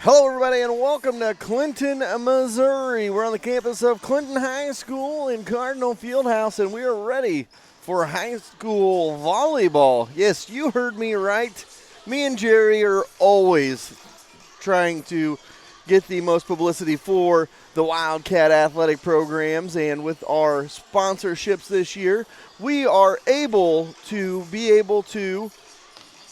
Hello, everybody, and welcome to Clinton, Missouri. We're on the campus of Clinton High School in Cardinal Fieldhouse, and we are ready for high school volleyball. Yes, you heard me right. Me and Jerry are always trying to get the most publicity for the Wildcat athletic programs, and with our sponsorships this year, we are able to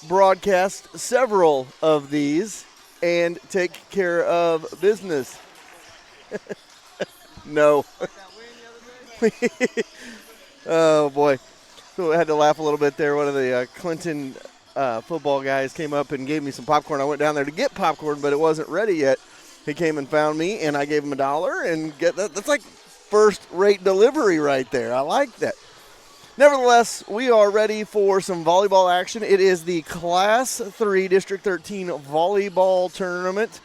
broadcast several of these and take care of business. No. Oh, boy. So I had to laugh a little bit there. One of the Clinton football guys came up and gave me some popcorn. I went down there to get popcorn, but it wasn't ready yet. He came and found me, and I gave him $1 and get that. That's like first-rate delivery right there. I like that. Nevertheless, we are ready for some volleyball action. It is the Class 3 District 13 volleyball tournament,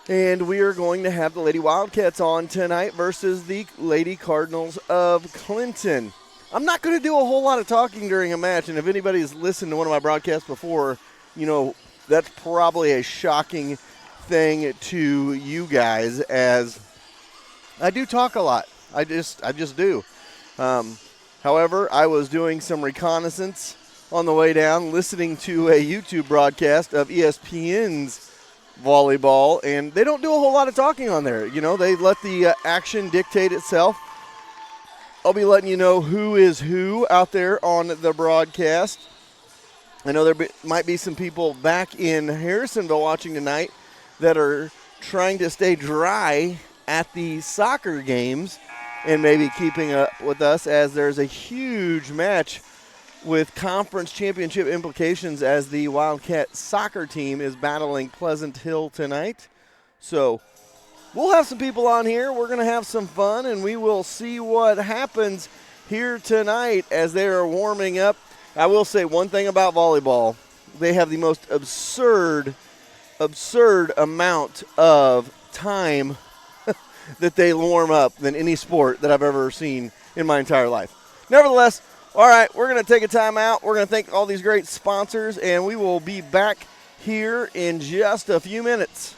and we are going to have the Lady Wildcats on tonight versus the Lady Cardinals of Clinton. I'm not going to do a whole lot of talking during a match, and if anybody's listened to one of my broadcasts before, you know, that's probably a shocking thing to you guys, as I do talk a lot. I just do. However, I was doing some reconnaissance on the way down, listening to a YouTube broadcast of ESPN's volleyball, and they don't do a whole lot of talking on there. You know, they let the action dictate itself. I'll be letting you know who is who out there on the broadcast. I know there might be some people back in Harrisonville watching tonight that are trying to stay dry at the soccer games and maybe keeping up with us, as there's a huge match with conference championship implications as the Wildcat soccer team is battling Pleasant Hill tonight. So we'll have some people on here. We're going to have some fun, and we will see what happens here tonight as they are warming up. I will say one thing about volleyball. They have the most absurd amount of time that they warm up than any sport that I've ever seen in my entire life. Nevertheless, all right, we're going to take a time out. We're going to thank all these great sponsors, and we will be back here in just a few minutes.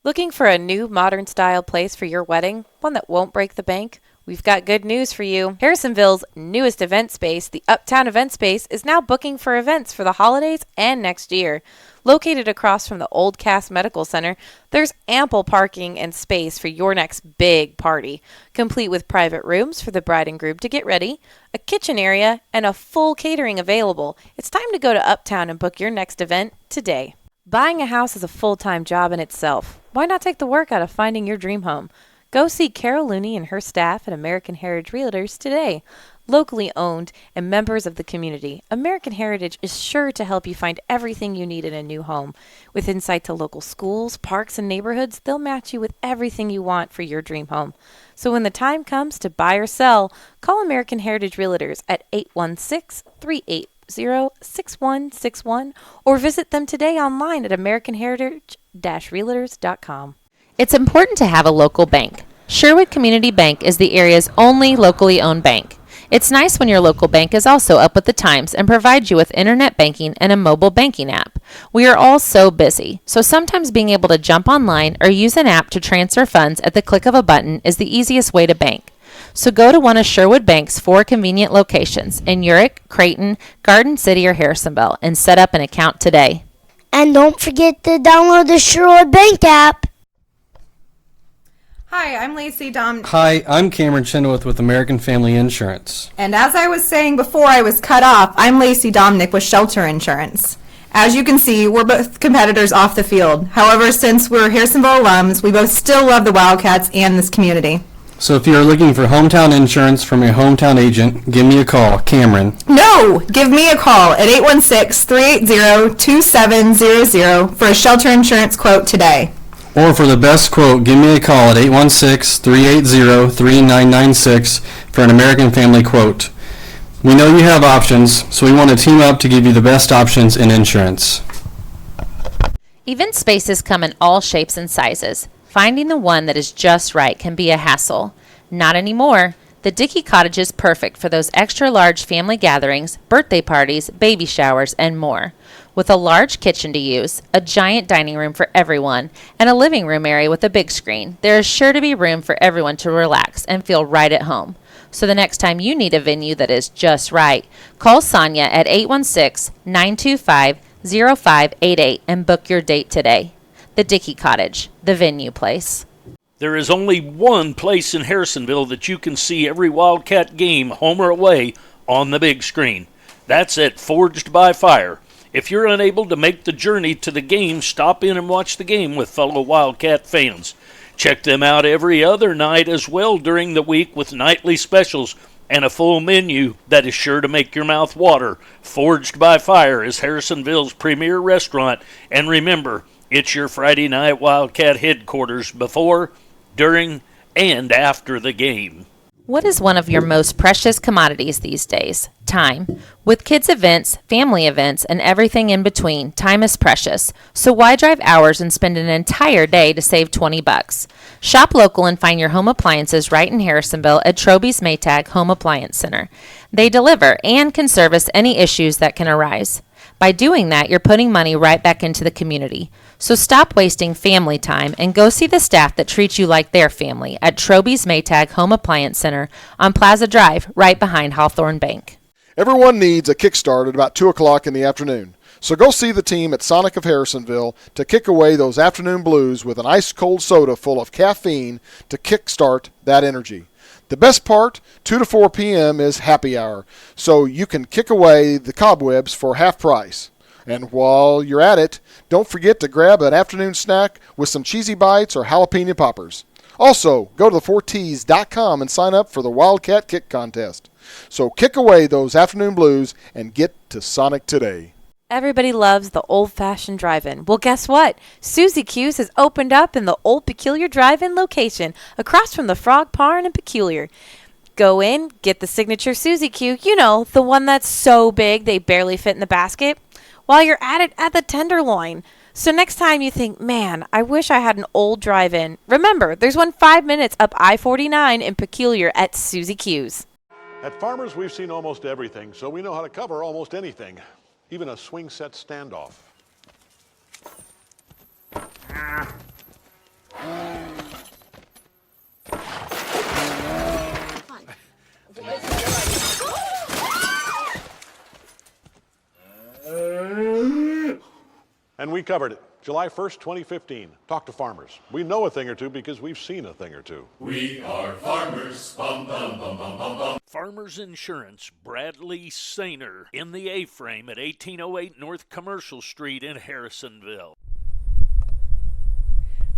Looking for a new modern style place for your wedding? One that won't break the bank? We've got good news for you. Harrisonville's newest event space, the Uptown Event Space, is now booking for events for the holidays and next year. Located across from the Old Cass Medical Center, there's ample parking and space for your next big party, complete with private rooms for the bride and groom to get ready, a kitchen area, and a full catering available. It's time to go to Uptown and book your next event today. Buying a house is a full-time job in itself. Why not take the work out of finding your dream home? Go see Carol Looney and her staff at American Heritage Realtors today. Locally owned and members of the community, American Heritage is sure to help you find everything you need in a new home. With insight to local schools, parks, and neighborhoods, they'll match you with everything you want for your dream home. So when the time comes to buy or sell, call American Heritage Realtors at 816-380-6161 or visit them today online at americanheritage-realtors.com. It's important to have a local bank. Sherwood Community Bank is the area's only locally owned bank. It's nice when your local bank is also up with the times and provides you with internet banking and a mobile banking app. We are all so busy, so sometimes being able to jump online or use an app to transfer funds at the click of a button is the easiest way to bank. So go to one of Sherwood Bank's 4 convenient locations in Urick, Creighton, Garden City, or Harrisonville and set up an account today. And don't forget to download the Sherwood Bank app. Hi, I'm Lacey Dominick. Hi, I'm Cameron Chenoweth with American Family Insurance. And as I was saying before I was cut off, I'm Lacey Dominick with Shelter Insurance. As you can see, we're both competitors off the field. However, since we're Harrisonville alums, we both still love the Wildcats and this community. So if you're looking for hometown insurance from your hometown agent, give me a call, Cameron. No! Give me a call at 816-380-2700 for a shelter insurance quote today. Or for the best quote, give me a call at 816-380-3996 for an American Family quote. We know you have options, so we want to team up to give you the best options in insurance. Event spaces come in all shapes and sizes. Finding the one that is just right can be a hassle. Not anymore. The Dickey Cottage is perfect for those extra large family gatherings, birthday parties, baby showers, and more. With a large kitchen to use, a giant dining room for everyone, and a living room area with a big screen, there is sure to be room for everyone to relax and feel right at home. So the next time you need a venue that is just right, call Sonia at 816-925-0588 and book your date today. The Dickey Cottage, the venue place. There is only one place in Harrisonville that you can see every Wildcat game, home or away, on the big screen. That's at Forged by Fire. If you're unable to make the journey to the game, stop in and watch the game with fellow Wildcat fans. Check them out every other night as well during the week with nightly specials and a full menu that is sure to make your mouth water. Forged by Fire is Harrisonville's premier restaurant, and remember, it's your Friday night Wildcat headquarters before, during, and after the game. What is one of your most precious commodities these days? Time. With kids' events, family events, and everything in between, time is precious. So why drive hours and spend an entire day to save $20? Shop local and find your home appliances right in Harrisonville at Troby's Maytag Home Appliance Center. They deliver and can service any issues that can arise. By doing that, you're putting money right back into the community. So stop wasting family time and go see the staff that treats you like their family at Troby's Maytag Home Appliance Center on Plaza Drive, right behind Hawthorne Bank. Everyone needs a kickstart at about 2 o'clock in the afternoon. So go see the team at Sonic of Harrisonville to kick away those afternoon blues with an ice-cold soda full of caffeine to kickstart that energy. The best part, 2 to 4 p.m. is happy hour, so you can kick away the cobwebs for half price. And while you're at it, don't forget to grab an afternoon snack with some cheesy bites or jalapeno poppers. Also, go to the4ts.com and sign up for the Wildcat Kick Contest. So kick away those afternoon blues and get to Sonic today. Everybody loves the old-fashioned drive-in. Well, guess what? Susie Q's has opened up in the Old Peculiar Drive-In location, across from the Frog Barn and Peculiar. Go in, get the signature Susie Q, you know, the one that's so big they barely fit in the basket. While you're at it, at the Tenderloin. So next time you think, man, I wish I had an old drive-in, remember, there's one 5 minutes up I-49 in Peculiar at Susie Q's. At Farmers, we've seen almost everything, so we know how to cover almost anything. Even a swing set standoff. And we covered it. July 1st, 2015. Talk to Farmers. We know a thing or two because we've seen a thing or two. We are Farmers. Bum, bum, bum, bum, bum, bum. Farmers Insurance, Bradley Sainer, in the A-frame at 1808 North Commercial Street in Harrisonville.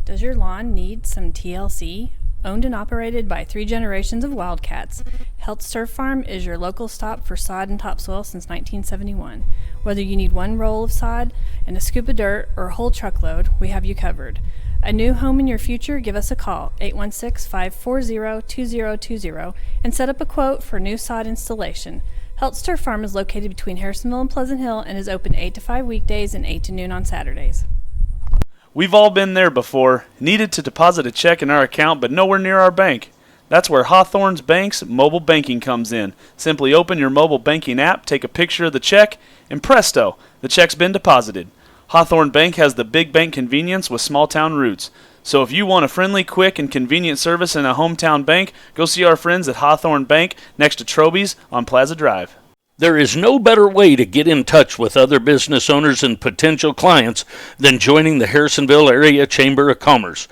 Does your lawn need some TLC? Owned and operated by 3 generations of Wildcats, Health Turf Farm is your local stop for sod and topsoil since 1971. Whether you need one roll of sod and a scoop of dirt or a whole truckload, we have you covered. A new home in your future? Give us a call, 816-540-2020, and set up a quote for new sod installation. Health Turf Farm is located between Harrisonville and Pleasant Hill and is open 8 to 5 weekdays and 8 to noon on Saturdays. We've all been there before, needed to deposit a check in our account but nowhere near our bank. That's where Hawthorne's Bank's mobile banking comes in. Simply open your mobile banking app, take a picture of the check, and presto, the check's been deposited. Hawthorne Bank has the big bank convenience with small town roots. So if you want a friendly, quick, and convenient service in a hometown bank, go see our friends at Hawthorne Bank next to Troby's on Plaza Drive. There is no better way to get in touch with other business owners and potential clients than joining the Harrisonville Area Chamber of Commerce.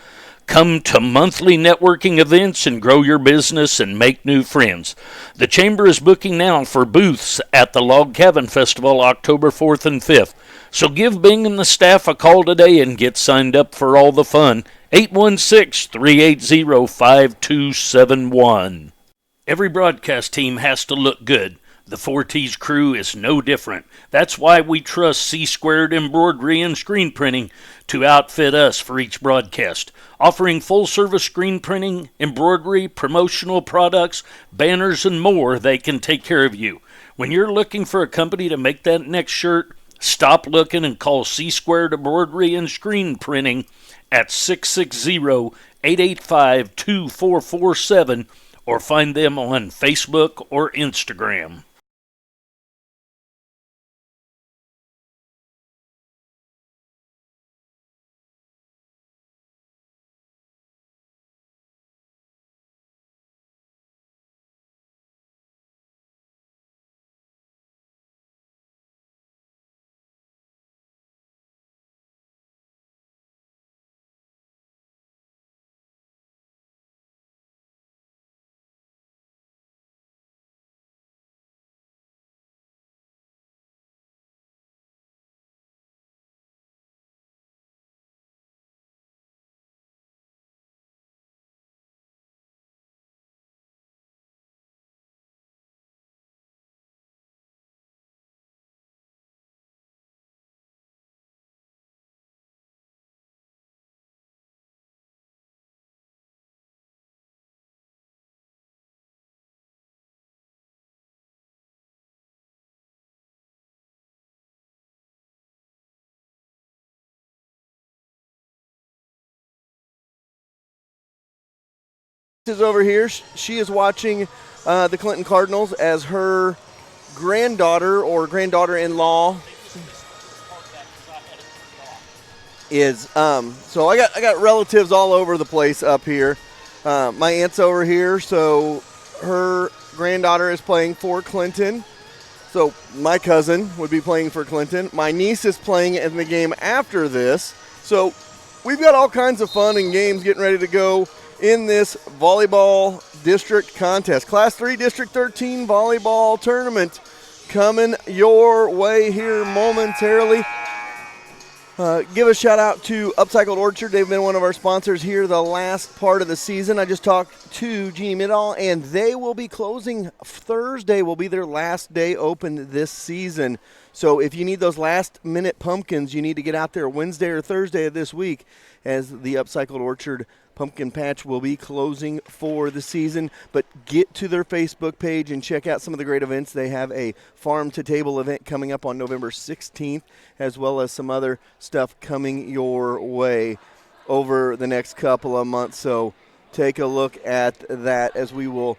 Come to monthly networking events and grow your business and make new friends. The Chamber is booking now for booths at the Log Cabin Festival October 4th and 5th. So give Bing and the staff a call today and get signed up for all the fun. 816-380-5271. Every broadcast team has to look good. The 4T's crew is no different. That's why we trust C-Squared Embroidery and Screen Printing to outfit us for each broadcast. Offering full-service screen printing, embroidery, promotional products, banners, and more, they can take care of you. When you're looking for a company to make that next shirt, stop looking and call C-Squared Embroidery and Screen Printing at 660-885-2447 or find them on Facebook or Instagram. Is over here. She is watching the Clinton Cardinals as her granddaughter or granddaughter-in-law is. So I got relatives all over the place up here. My aunt's over here, so her granddaughter is playing for Clinton. So my cousin would be playing for Clinton. My niece is playing in the game after this. So we've got all kinds of fun and games getting ready to go in this volleyball district contest. Class 3 District 13 volleyball tournament coming your way here momentarily. Give a shout out to Upcycled Orchard. They've been one of our sponsors here the last part of the season. I just talked to Jeannie Midall, and they will be closing Thursday, will be their last day open this season. So if you need those last-minute pumpkins, you need to get out there Wednesday or Thursday of this week, as the Upcycled Orchard pumpkin patch will be closing for the season. But get to their Facebook page and check out some of the great events. They have a farm-to-table event coming up on November 16th, as well as some other stuff coming your way over the next couple of months. So take a look at that as we will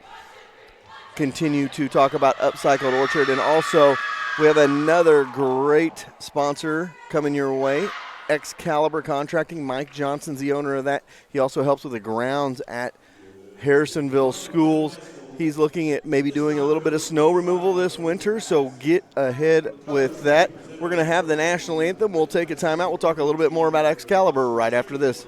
continue to talk about Upcycled Orchard. And also, we have another great sponsor coming your way, Excalibur Contracting. Mike Johnson's the owner of that. He also helps with the grounds at Harrisonville schools. He's looking at maybe doing a little bit of snow removal this winter, so get ahead with that. We're going to have the national anthem. We'll take a timeout. We'll talk a little bit more about Excalibur right after this.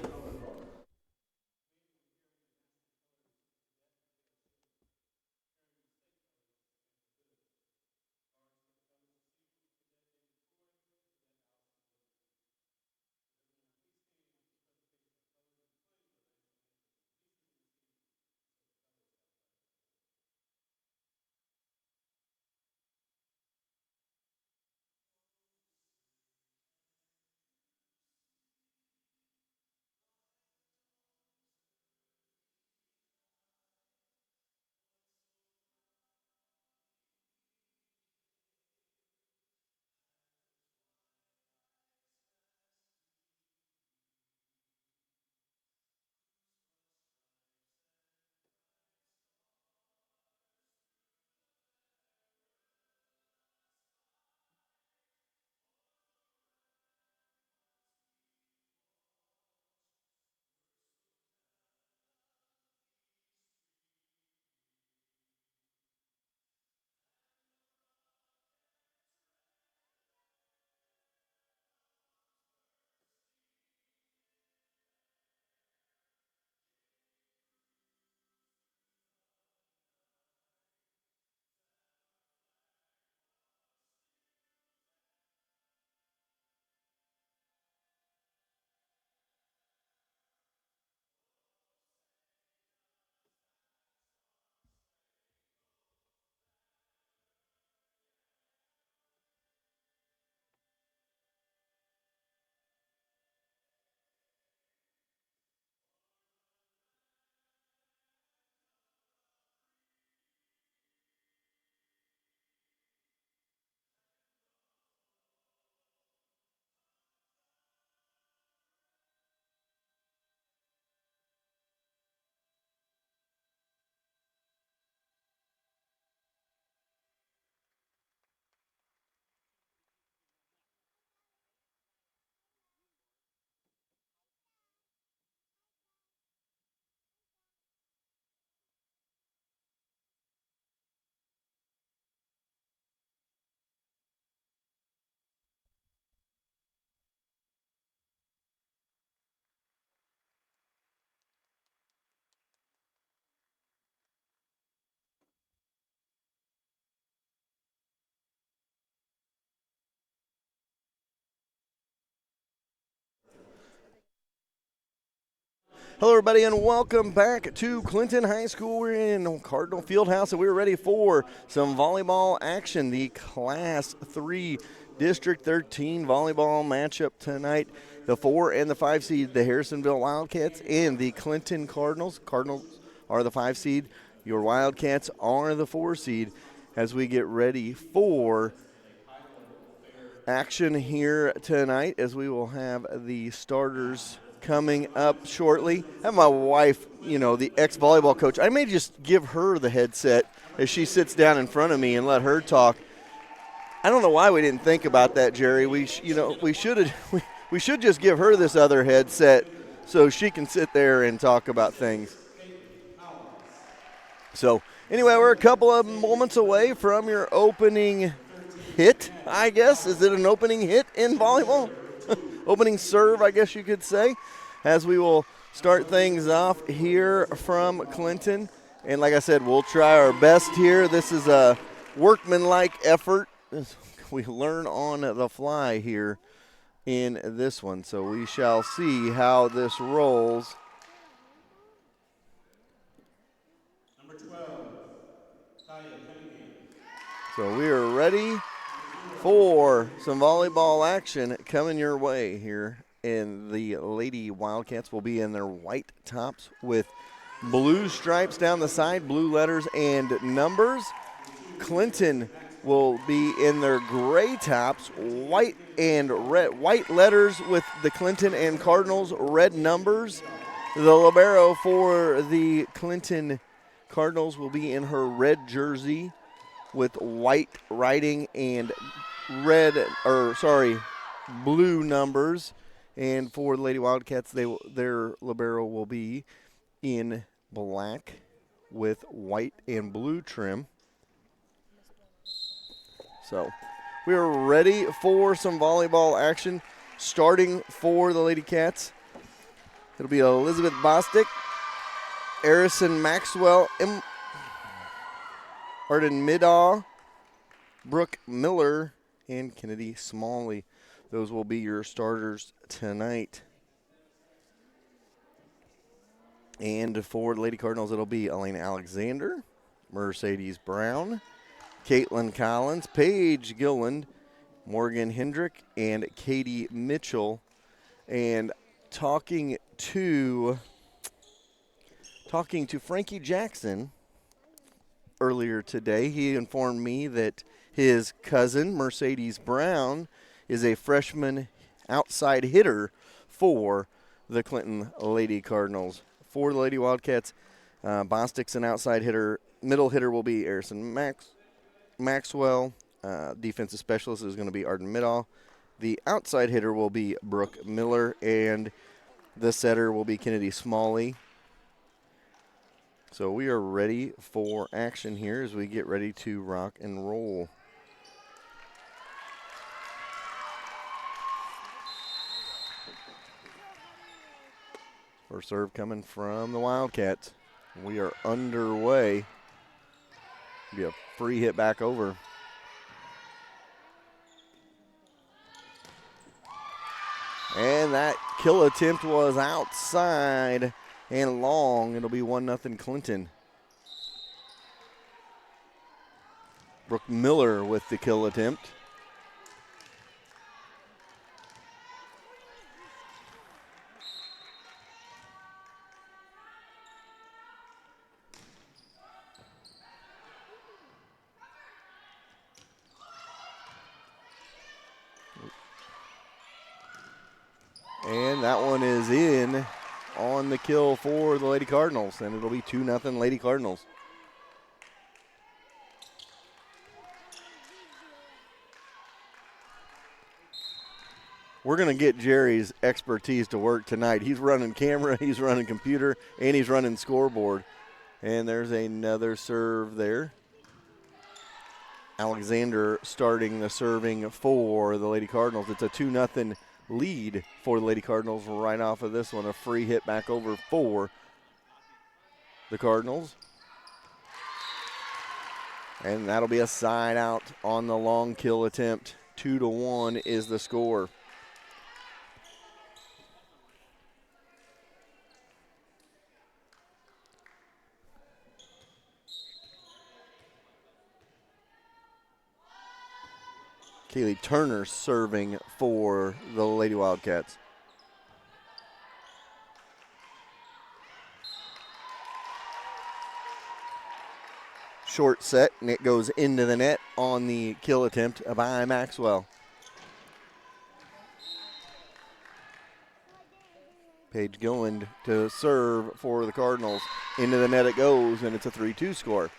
Hello, everybody, and welcome back to Clinton High School. We're in Cardinal Fieldhouse, and we're ready for some volleyball action. The Class 3 District 13 volleyball matchup tonight. The 4 and the 5 seed, the Harrisonville Wildcats, and the Clinton Cardinals. Cardinals are the 5 seed. Your Wildcats are the 4 seed as we get ready for action here tonight, as we will have the starters coming up shortly. I have my wife, the ex-volleyball coach. I may just give her the headset as she sits down in front of me and let her talk. I don't know why we didn't think about that, Jerry. We should just give her this other headset so she can sit there and talk about things. So anyway, we're a couple of moments away from your opening hit, I guess. Is it an opening hit in volleyball? Opening serve, I guess you could say, as we will start things off here from Clinton. And like I said, we'll try our best here. This is a workmanlike effort. We learn on the fly here in this one. So we shall see how this rolls. Number 12, Taya Cunningham. So we are ready for some volleyball action coming your way here. And the Lady Wildcats will be in their white tops with blue stripes down the side, blue letters and numbers. Clinton will be in their gray tops, white and red, white letters with the Clinton and Cardinals, red numbers. The libero for the Clinton Cardinals will be in her red jersey with white writing and blue numbers. And for the Lady Wildcats, their libero will be in black with white and blue trim. So we are ready for some volleyball action. Starting for the Lady Cats, it'll be Elizabeth Bostic, Harrison Maxwell, Arden Midaw, Brooke Miller, and Kennedy Smalley. Those will be your starters tonight. And for the Lady Cardinals, it'll be Elena Alexander, Mercedes Brown, Caitlin Collins, Paige Gilland, Morgan Hendrick, and Katie Mitchell. And talking to Frankie Jackson earlier today, he informed me that his cousin, Mercedes Brown, is a freshman outside hitter for the Clinton Lady Cardinals. For the Lady Wildcats, Bostic's an outside hitter. Middle hitter will be Harrison Maxwell. Defensive specialist is going to be Arden Midaw. The outside hitter will be Brooke Miller, and the setter will be Kennedy Smalley. So we are ready for action here as we get ready to rock and roll. First serve coming from the Wildcats. We are underway. Be a free hit back over. And that kill attempt was outside and long. It'll be 1-0 Clinton. Brooke Miller with the kill attempt. And that one is in on the kill for the Lady Cardinals, and it'll be 2-0 Lady Cardinals. We're going to get Jerry's expertise to work tonight. He's running camera, he's running computer, and he's running scoreboard. And there's another serve there. Alexander starting the serving for the Lady Cardinals. It's a 2-0 lead for the Lady Cardinals right off of this one. A free hit back over for the Cardinals. And that'll be a side out on the long kill attempt. 2-1 is the score. Kaylee Turner serving for the Lady Wildcats. Short set, and it goes into the net on the kill attempt by Maxwell. Paige Gilland to serve for the Cardinals. Into the net it goes, and it's a 3-2 score.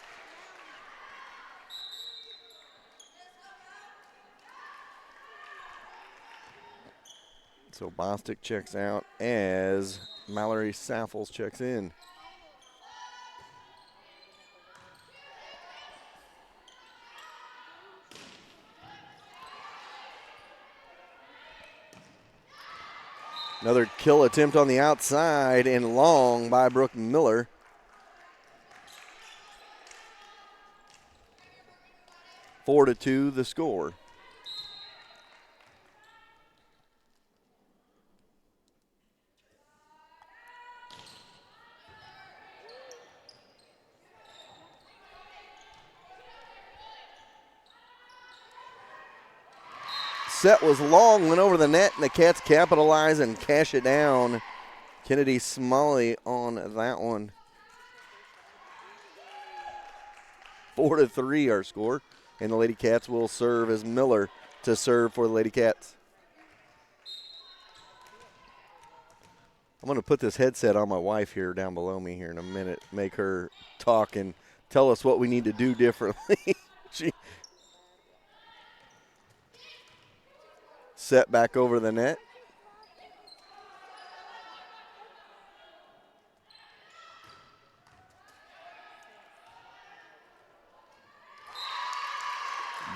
So Bostic checks out as Mallory Saffels checks in. Another kill attempt on the outside and long by Brooke Miller. Four to 2 the score. Set was long, went over the net, and the Cats capitalize and cash it down. Kennedy Smalley on that one. 4 to 3 our score, and the Lady Cats will serve as Miller to serve for the Lady Cats. I'm going to put this headset on my wife here down below me here in a minute, make her talk and tell us what we need to do differently. Set back over the net.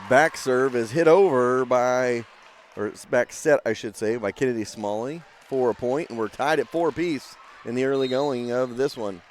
Back serve is hit over by, or it's back set, I should say, by Kennedy Smalley for a point, and we're tied at 4 apiece in the early going of this one.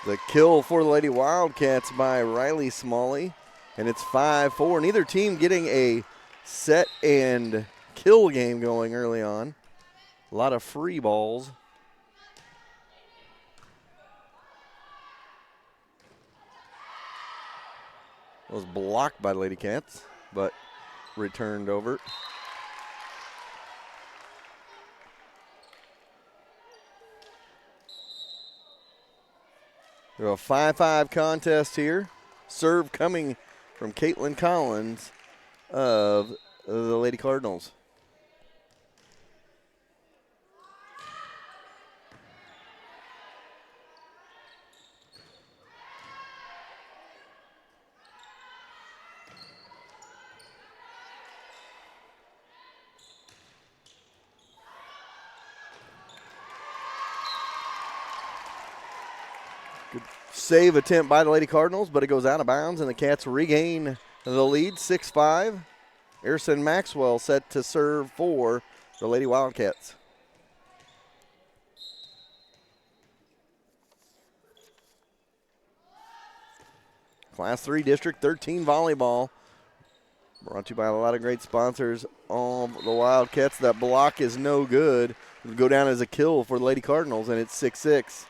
The kill for the Lady Wildcats by Riley Smalley, and it's 5-4. Neither team getting a set and kill game going early on. A lot of free balls. It was blocked by the Lady Cats, but returned over. We have a 5-5 contest here. Serve coming from Caitlin Collins of the Lady Cardinals. Good save attempt by the Lady Cardinals, but it goes out of bounds, and the Cats regain the lead, 6-5. Earson Maxwell set to serve for the Lady Wildcats. Class 3 District 13 volleyball. Brought to you by a lot of great sponsors of the Wildcats. That block is no good. It'll go down as a kill for the Lady Cardinals, and it's 6-6.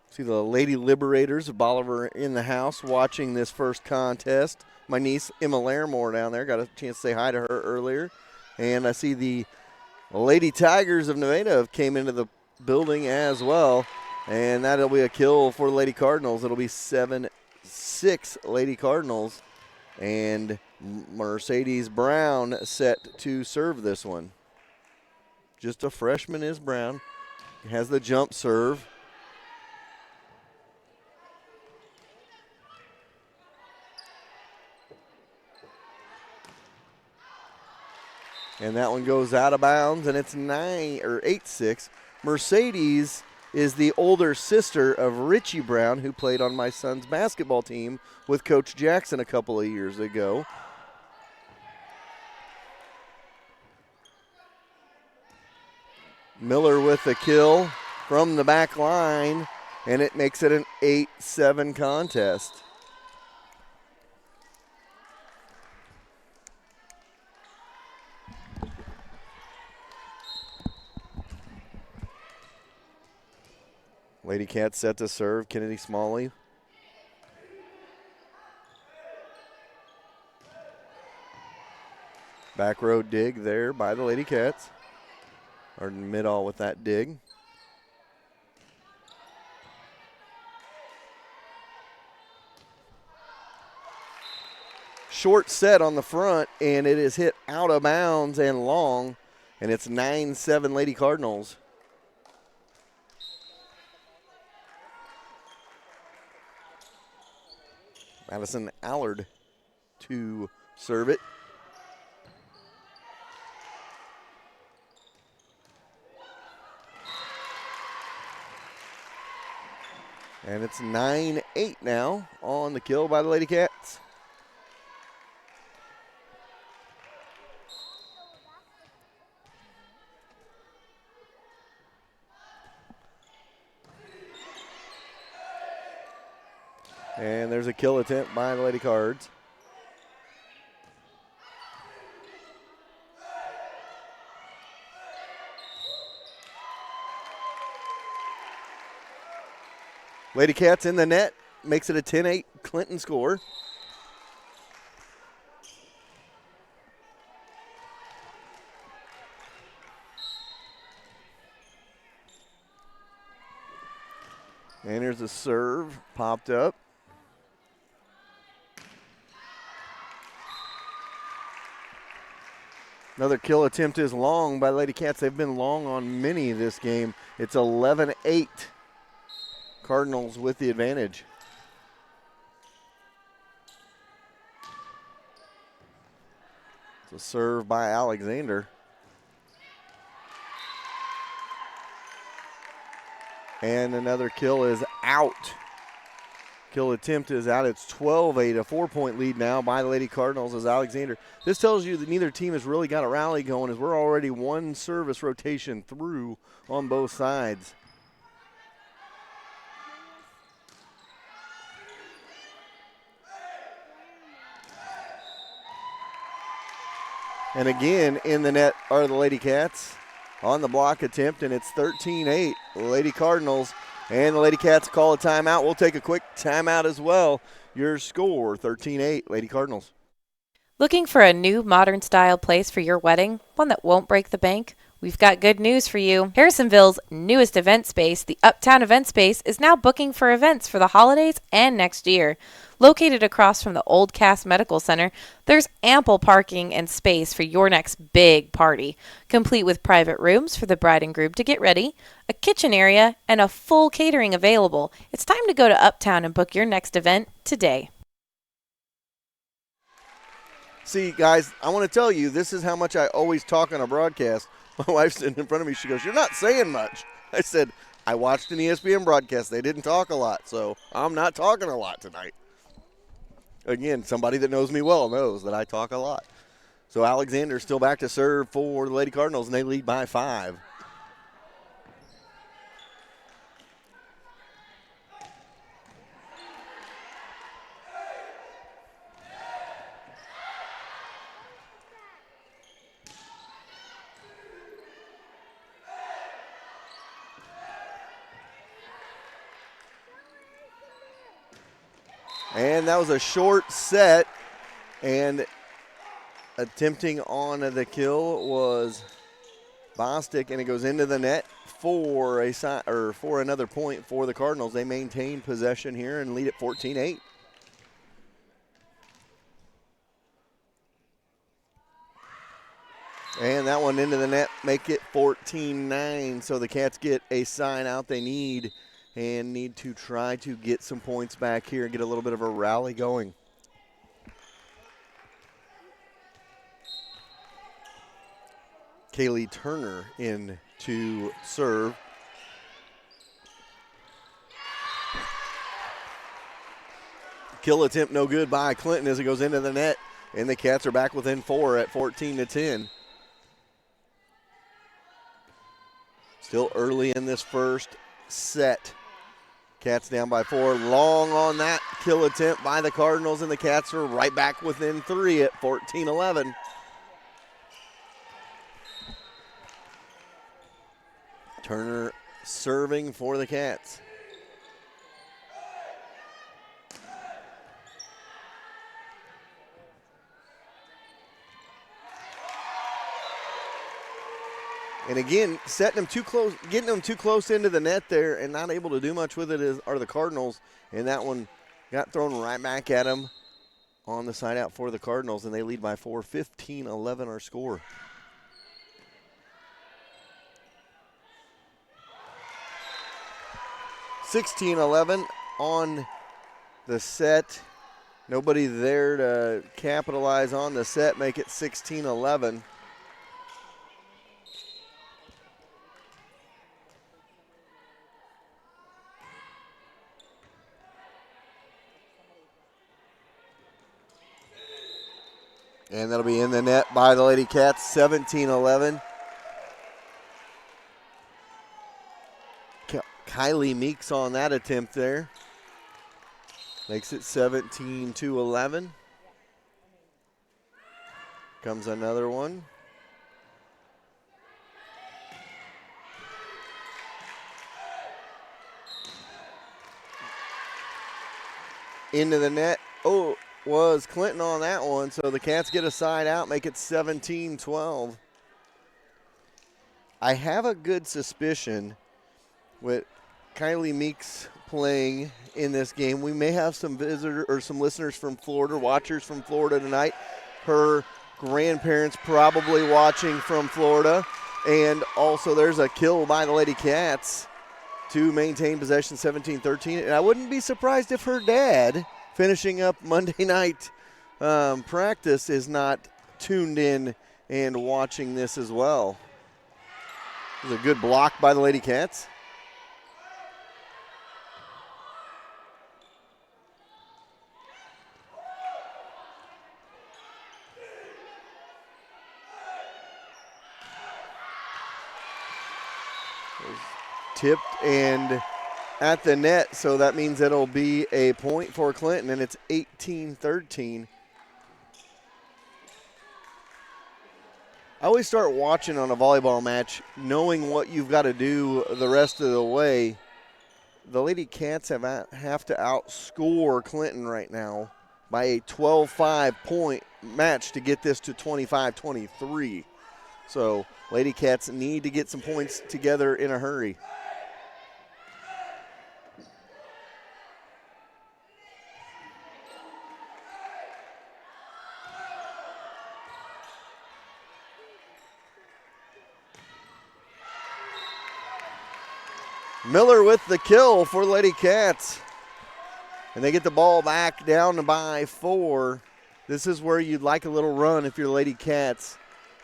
See the Lady Liberators of Bolivar in the house watching this first contest. My niece, Emma Larimore, down there. Got a chance to say hi to her earlier. And I see the Lady Tigers of Nevada came into the building as well. And that'll be a kill for the Lady Cardinals. It'll be 7-6 Lady Cardinals. And Mercedes Brown set to serve this one. Just a freshman is Brown. Has the jump serve. And that one goes out of bounds, and it's 8-6. Mercedes is the older sister of Richie Brown, who played on my son's basketball team with Coach Jackson a couple of years ago. Miller with the kill from the back line, and it makes it an 8-7 contest. Lady Cats set to serve. Kennedy Smalley. Back row dig there by the Lady Cats. Or mid-all with that dig. Short set on the front, and it is hit out of bounds and long, and it's 9-7 Lady Cardinals. Madison Allard to serve it. And it's 9-8 now on the kill by the Lady Cats. And there's a kill attempt by the Lady Cards. Lady Cats in the net, makes it a 10-8 Clinton score. And here's a serve, popped up. Another kill attempt is long by Lady Cats. They've been long on many this game. It's 11-8. Cardinals with the advantage. It's a serve by Alexander. And another kill is out. Kill attempt is out. It's 12-8, a 4-point lead now by the Lady Cardinals as Alexander. This tells you that neither team has really got a rally going as we're already one service rotation through on both sides. And again, in the net are the Lady Cats on the block attempt, and it's 13-8, Lady Cardinals. And the Lady Cats call a timeout. We'll take a quick timeout as well. Your score, 13-8, Lady Cardinals. Looking for a new modern style place for your wedding? One that won't break the bank? We've got good news for you. Harrisonville's newest event space, the Uptown Event Space, is now booking for events for the holidays and next year. Located across from the Old Cass Medical Center, there's ample parking and space for your next big party, complete with private rooms for the bride and groom to get ready, a kitchen area, and a full catering available. It's time to go to Uptown and book your next event today. See, guys, I want to tell you, this is how much I always talk on a broadcast. My wife's sitting in front of me. She goes, "You're not saying much." I said, "I watched an ESPN broadcast. They didn't talk a lot, so I'm not talking a lot tonight." Again, somebody that knows me well knows that I talk a lot. So Alexander's still back to serve for the Lady Cardinals, and they lead by 5. And that was a short set, and attempting on the kill was Bostic, and it goes into the net for another point for the Cardinals. They maintain possession here and lead at 14-8. And that one into the net, make it 14-9. So the Cats get a sign out they need and need to try to get some points back here and get a little bit of a rally going. Kaylee Turner in to serve. Kill attempt no good by Clinton as it goes into the net, and the Cats are back within 4 at 14-10. Still early in this first set. Cats down by 4. Long on that kill attempt by the Cardinals, and the Cats are right back within 3 at 14-11. Turner serving for the Cats. And again, setting them too close, getting them too close into the net there and not able to do much with it are the Cardinals. And that one got thrown right back at them on the side out for the Cardinals, and they lead by 4, 15-11 our score. $16-11 on the set. Nobody there to capitalize on the set, make it 16-11. And that'll be in the net by the Lady Cats, 17-11. Kylie Meeks on that attempt there. Makes it 17-11. Comes another one. Into the net. Oh, was Clinton on that one, so the Cats get a side out, make it 17-12. I have a good suspicion with Kylie Meeks playing in this game. We may have some visitors or some listeners from Florida, watchers from Florida tonight. Her grandparents probably watching from Florida. And also there's a kill by the Lady Cats to maintain possession 17-13. And I wouldn't be surprised if her dad, finishing up Monday night practice, is not tuned in and watching this as well. It was a good block by the Lady Cats. Tipped and at the net, so that means it'll be a point for Clinton, and it's 18-13. I always start watching on a volleyball match knowing what you've got to do the rest of the way. The Lady Cats have to outscore Clinton right now by a 12-5 point match to get this to 25-23. So Lady Cats need to get some points together in a hurry. Miller with the kill for Lady Cats. And they get the ball back down by 4. This is where you'd like a little run if you're Lady Cats.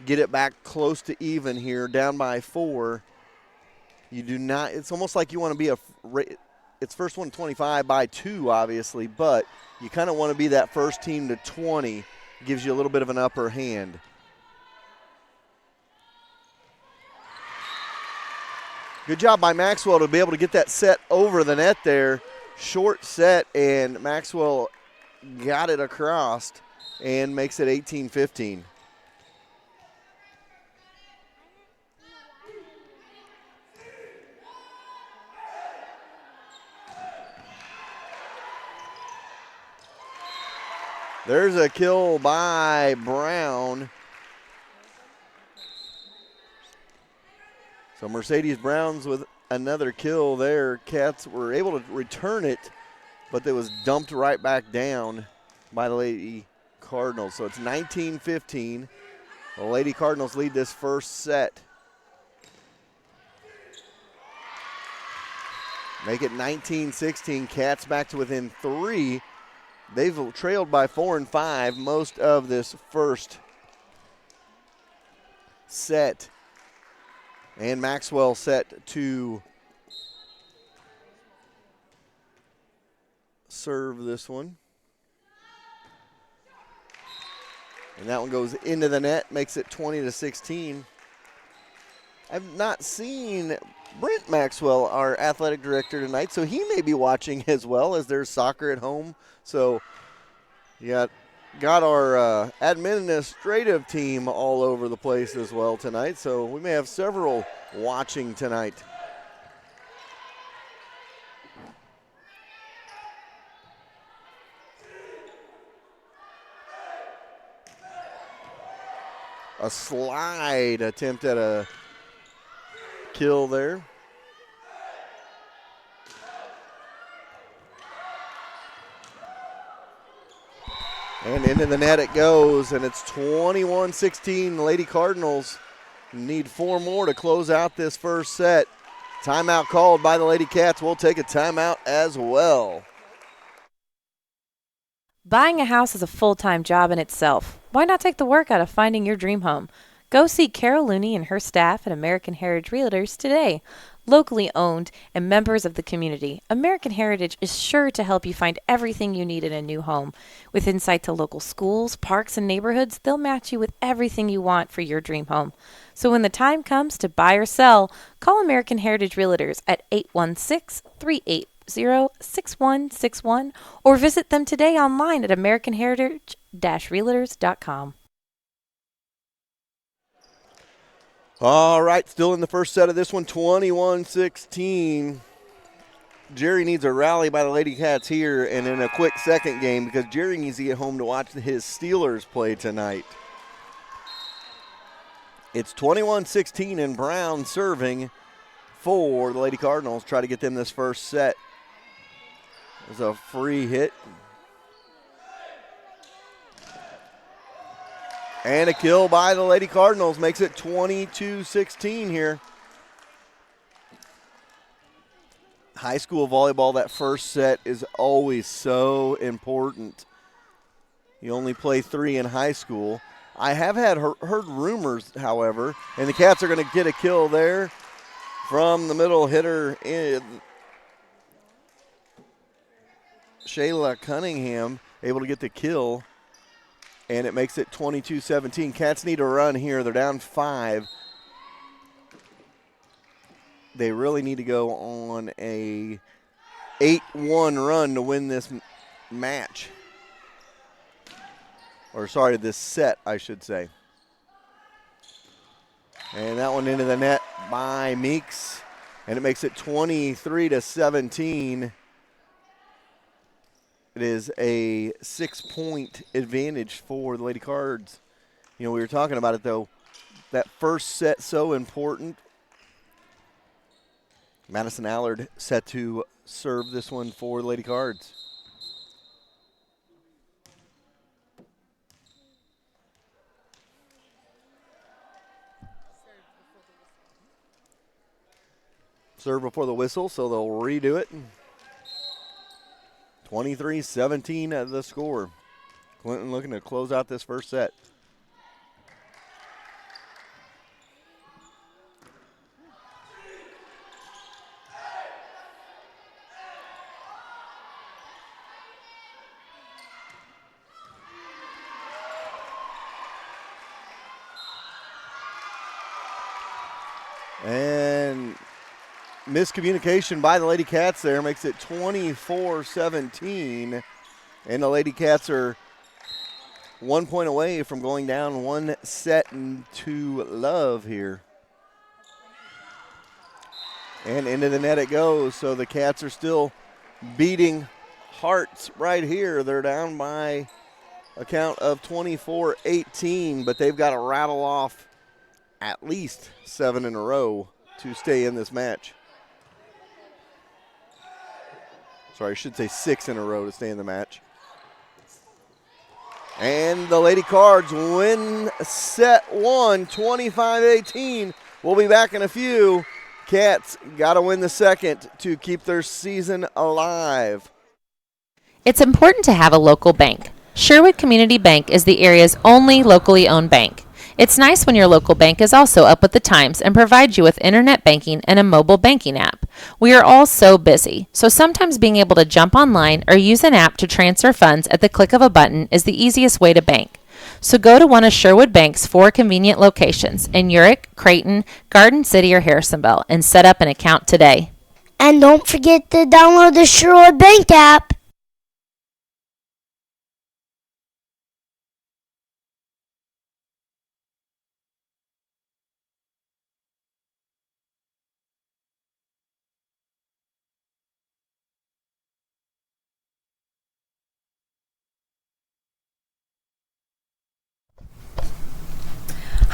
Get it back close to even here, down by 4. You do not, it's almost like you want to be it's first one 25 by 2, obviously, but you kind of want to be that first team to 20. Gives you a little bit of an upper hand. Good job by Maxwell to be able to get that set over the net there. Short set, and Maxwell got it across and makes it 18-15. There's a kill by Brown. So Mercedes Brown's with another kill there. Cats were able to return it, but it was dumped right back down by the Lady Cardinals. So it's 19-15. The Lady Cardinals lead this first set. Make it 19-16. Cats back to within 3. They've trailed by 4 and 5 most of this first set. And Maxwell set to serve this one. And that one goes into the net, makes it 20-16. I've not seen Brent Maxwell, our athletic director tonight, so he may be watching as well, as there's soccer at home. So you got our administrative team all over the place as well tonight, so we may have several watching tonight. A slide attempt at a kill there. And into the net it goes, and it's 21-16. The Lady Cardinals need 4 more to close out this first set. Timeout called by the Lady Cats. We'll take a timeout as well. Buying a house is a full-time job in itself. Why not take the work out of finding your dream home? Go see Carol Looney and her staff at American Heritage Realtors today. Locally owned and members of the community, American Heritage is sure to help you find everything you need in a new home. With insight to local schools, parks, and neighborhoods, they'll match you with everything you want for your dream home. So when the time comes to buy or sell, call American Heritage Realtors at 816-380-6161 or visit them today online at americanheritage-realtors.com. All right, still in the first set of this one, 21-16. Jerry needs a rally by the Lady Cats here and in a quick second game because Jerry needs to get home to watch his Steelers play tonight. It's 21-16 and Brown serving for the Lady Cardinals. Try to get them this first set. There's a free hit. And a kill by the Lady Cardinals makes it 22-16 here. High school volleyball, that first set is always so important. You only play 3 in high school. I have heard rumors, however, and the Cats are going to get a kill there from the middle hitter, Shayla Cunningham, able to get the kill. And it makes it 22-17. Cats need a run here. They're down 5. They really need to go on a 8-1 run to win this match. Or sorry, this set, I should say. And that one into the net by Meeks. And it makes it 23-17. It is a 6-point advantage for the Lady Cards. You know, we were talking about it, though. That first set, so important. Madison Allard set to serve this one for the Lady Cards. Serve before the whistle, so they'll redo it. 23-17 the score. Clinton looking to close out this first set. And miscommunication by the Lady Cats there makes it 24-17. And the Lady Cats are 1 point away from going down 1-2 love here. And into the net it goes. So the Cats are still beating Hearts right here. They're down by a count of 24-18, but they've got to rattle off at least 7 in a row to stay in this match. Sorry, I should say 6 in a row to stay in the match. And the Lady Cards win set 1, 25-18. We'll be back in a few. Cats got to win the second to keep their season alive. It's important to have a local bank. Sherwood Community Bank is the area's only locally owned bank. It's nice when your local bank is also up with the times and provides you with internet banking and a mobile banking app. We are all so busy, so sometimes being able to jump online or use an app to transfer funds at the click of a button is the easiest way to bank. So go to one of Sherwood Bank's 4 convenient locations in Urick, Creighton, Garden City, or Harrisonville and set up an account today. And don't forget to download the Sherwood Bank app.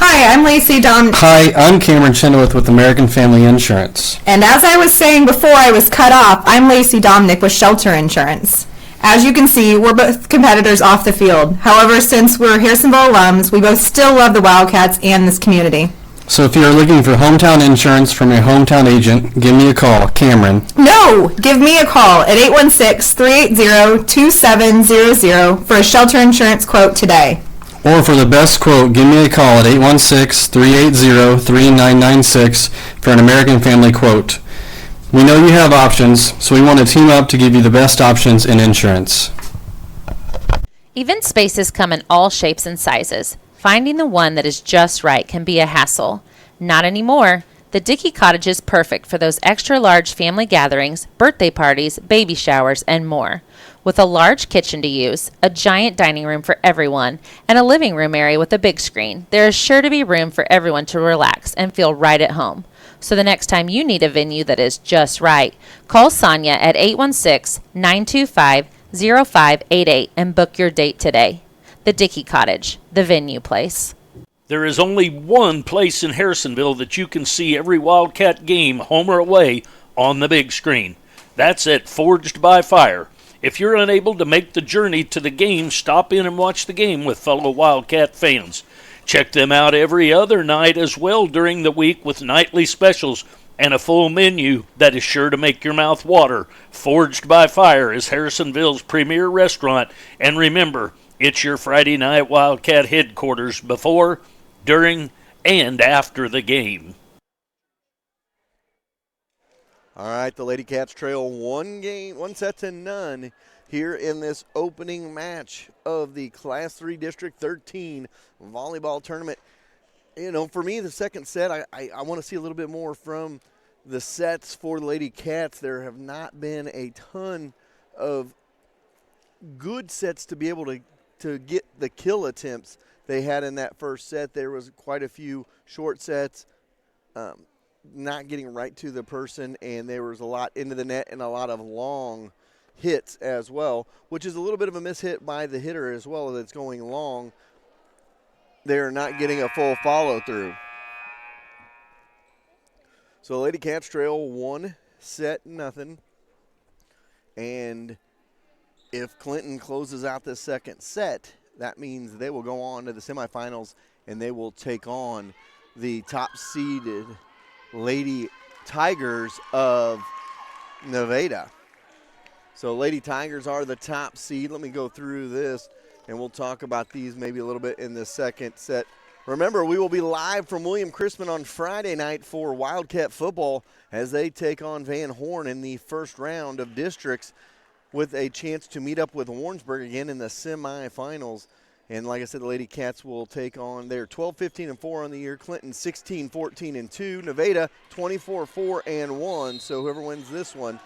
Hi, I'm Lacey Dom. Hi, I'm Cameron Chenoweth with American Family Insurance. And as I was saying before I was cut off, I'm Lacey Domnick with Shelter Insurance. As you can see, we're both competitors off the field. However, since we're Harrisonville alums, we both still love the Wildcats and this community. So if you're looking for hometown insurance from your hometown agent, give me a call, Cameron. No! Give me a call at 816-380-2700 for a shelter insurance quote today. Or for the best quote, give me a call at 816-380-3996 for an American Family quote. We know you have options, so we want to team up to give you the best options in insurance. Event spaces come in all shapes and sizes. Finding the one that is just right can be a hassle. Not anymore. The Dickey Cottage is perfect for those extra large family gatherings, birthday parties, baby showers, and more. With a large kitchen to use, a giant dining room for everyone, and a living room area with a big screen, there is sure to be room for everyone to relax and feel right at home. So the next time you need a venue that is just right, call Sonia at 816-925-0588 and book your date today. The Dickey Cottage, the venue place. There is only one place in Harrisonville that you can see every Wildcat game, home or away, on the big screen. That's at Forged by Fire. If you're unable to make the journey to the game, stop in and watch the game with fellow Wildcat fans. Check them out every other night as well during the week with nightly specials and a full menu that is sure to make your mouth water. Forged by Fire is Harrisonville's premier restaurant, and remember, it's your Friday night Wildcat headquarters before, during, and after the game. All right, the Lady Cats trail one set to none here in this opening match of the Class 3 District 13 volleyball tournament. You know, for me, the second set, I want to see a little bit more from the sets for the Lady Cats. There have not been a ton of good sets to be able to get the kill attempts they had in that first set. There was quite a few short sets, not getting right to the person, and there was a lot into the net and a lot of long hits as well, which is a little bit of a mishit by the hitter as well that's going long. They're not getting a full follow through. So Lady Cats trail 1-0. And if Clinton closes out the second set, that means they will go on to the semifinals and they will take on the top seeded Lady Tigers of Nevada. So Lady Tigers are the top seed. Let me go through this and we'll talk about these maybe a little bit in the second set. Remember, we will be live from William Chrisman on Friday night for Wildcat football as they take on Van Horn in the first round of districts, with a chance to meet up with Warrensburg again in the semifinals. And like I said, the Lady Cats will take on, they're 12-15-4 on the year. Clinton 16-14-2. Nevada 24-4-1. So whoever wins this one,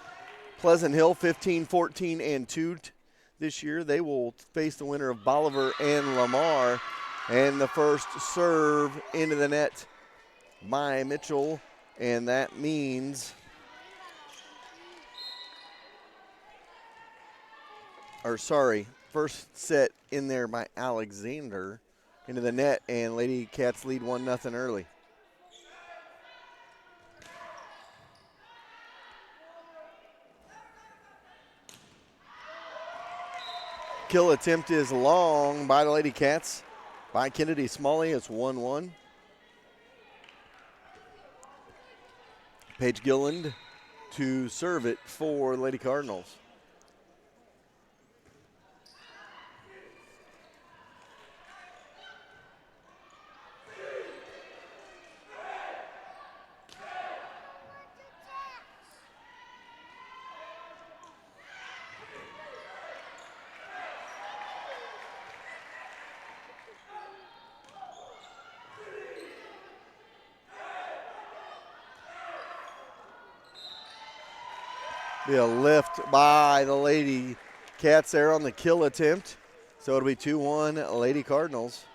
Pleasant Hill 15-14-2 this year. They will face the winner of Bolivar and Lamar. And the first serve into the net by Mitchell. And that means, first set in there by Alexander into the net, and Lady Cats lead 1-0 early. Kill attempt is long by the Lady Cats. By Kennedy Smalley, it's 1-1. Paige Gilland to serve it for Lady Cardinals. Be a lift by the Lady Cats there on the kill attempt. So it'll be 2-1 Lady Cardinals.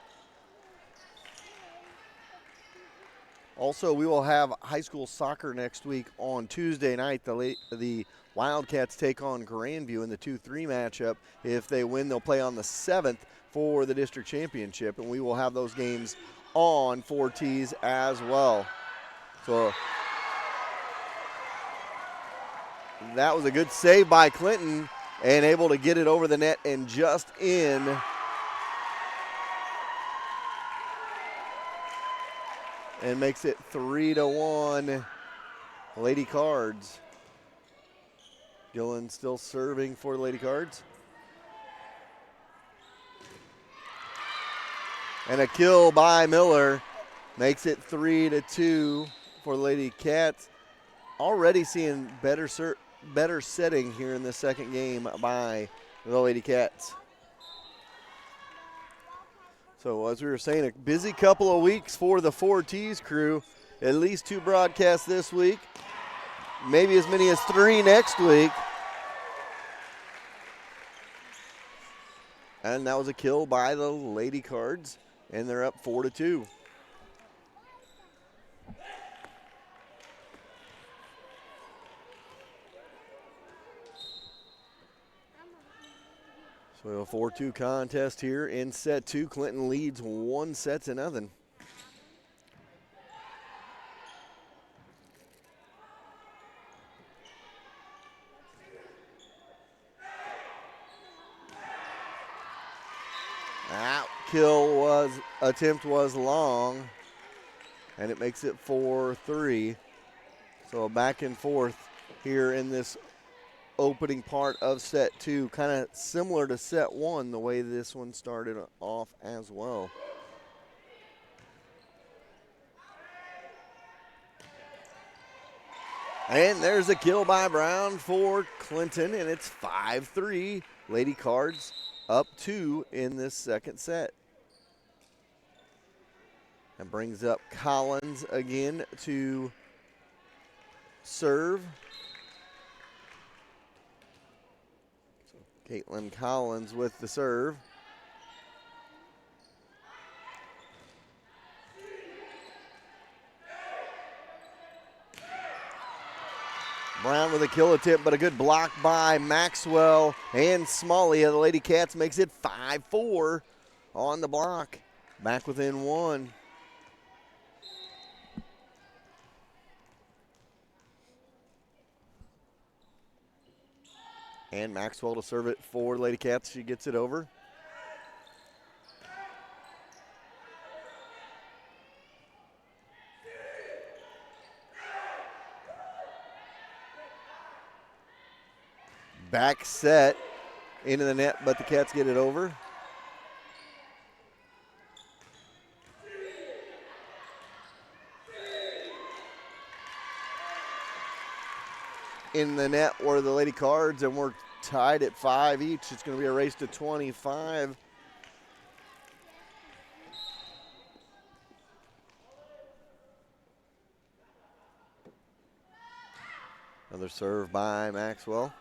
Also, we will have high school soccer next week on Tuesday night. The Wildcats take on Grandview in the 2-3 matchup. If they win, they'll play on the 7th for the district championship, and we will have those games on 4Ts as well. So that was a good save by Clinton and able to get it over the net and just in. And makes it 3-1 Lady Cards. Gillen still serving for Lady Cards. And a kill by Miller makes it 3-2 for Lady Cats. Already seeing better setting here in the second game by the Lady Cats. So as we were saying, a busy couple of weeks for the 4Ts crew. At least 2 broadcasts this week. Maybe as many as 3 next week. And that was a kill by the Lady Cards. And they're up 4-2. So a 4-2 contest here in set 2. Clinton leads 1-0. That attempt was long, and it makes it 4-3. So a back and forth here in this opening part of set 2, kind of similar to set 1, the way this one started off as well. And there's a kill by Brown for Clinton, and it's 5-3. Lady Cards up 2 in this second set. And brings up Collins again to serve. Caitlin Collins with the serve. Brown with a kill attempt, but a good block by Maxwell and Smalley of the Lady Cats makes it 5-4 on the block. Back within 1. And Maxwell to serve it for Lady Cats. She gets it over. Back set into the net, but the Cats get it over. In the net were the Lady Cards, and we're tied at 5 each. It's going to be a race to 25. Another serve by Maxwell.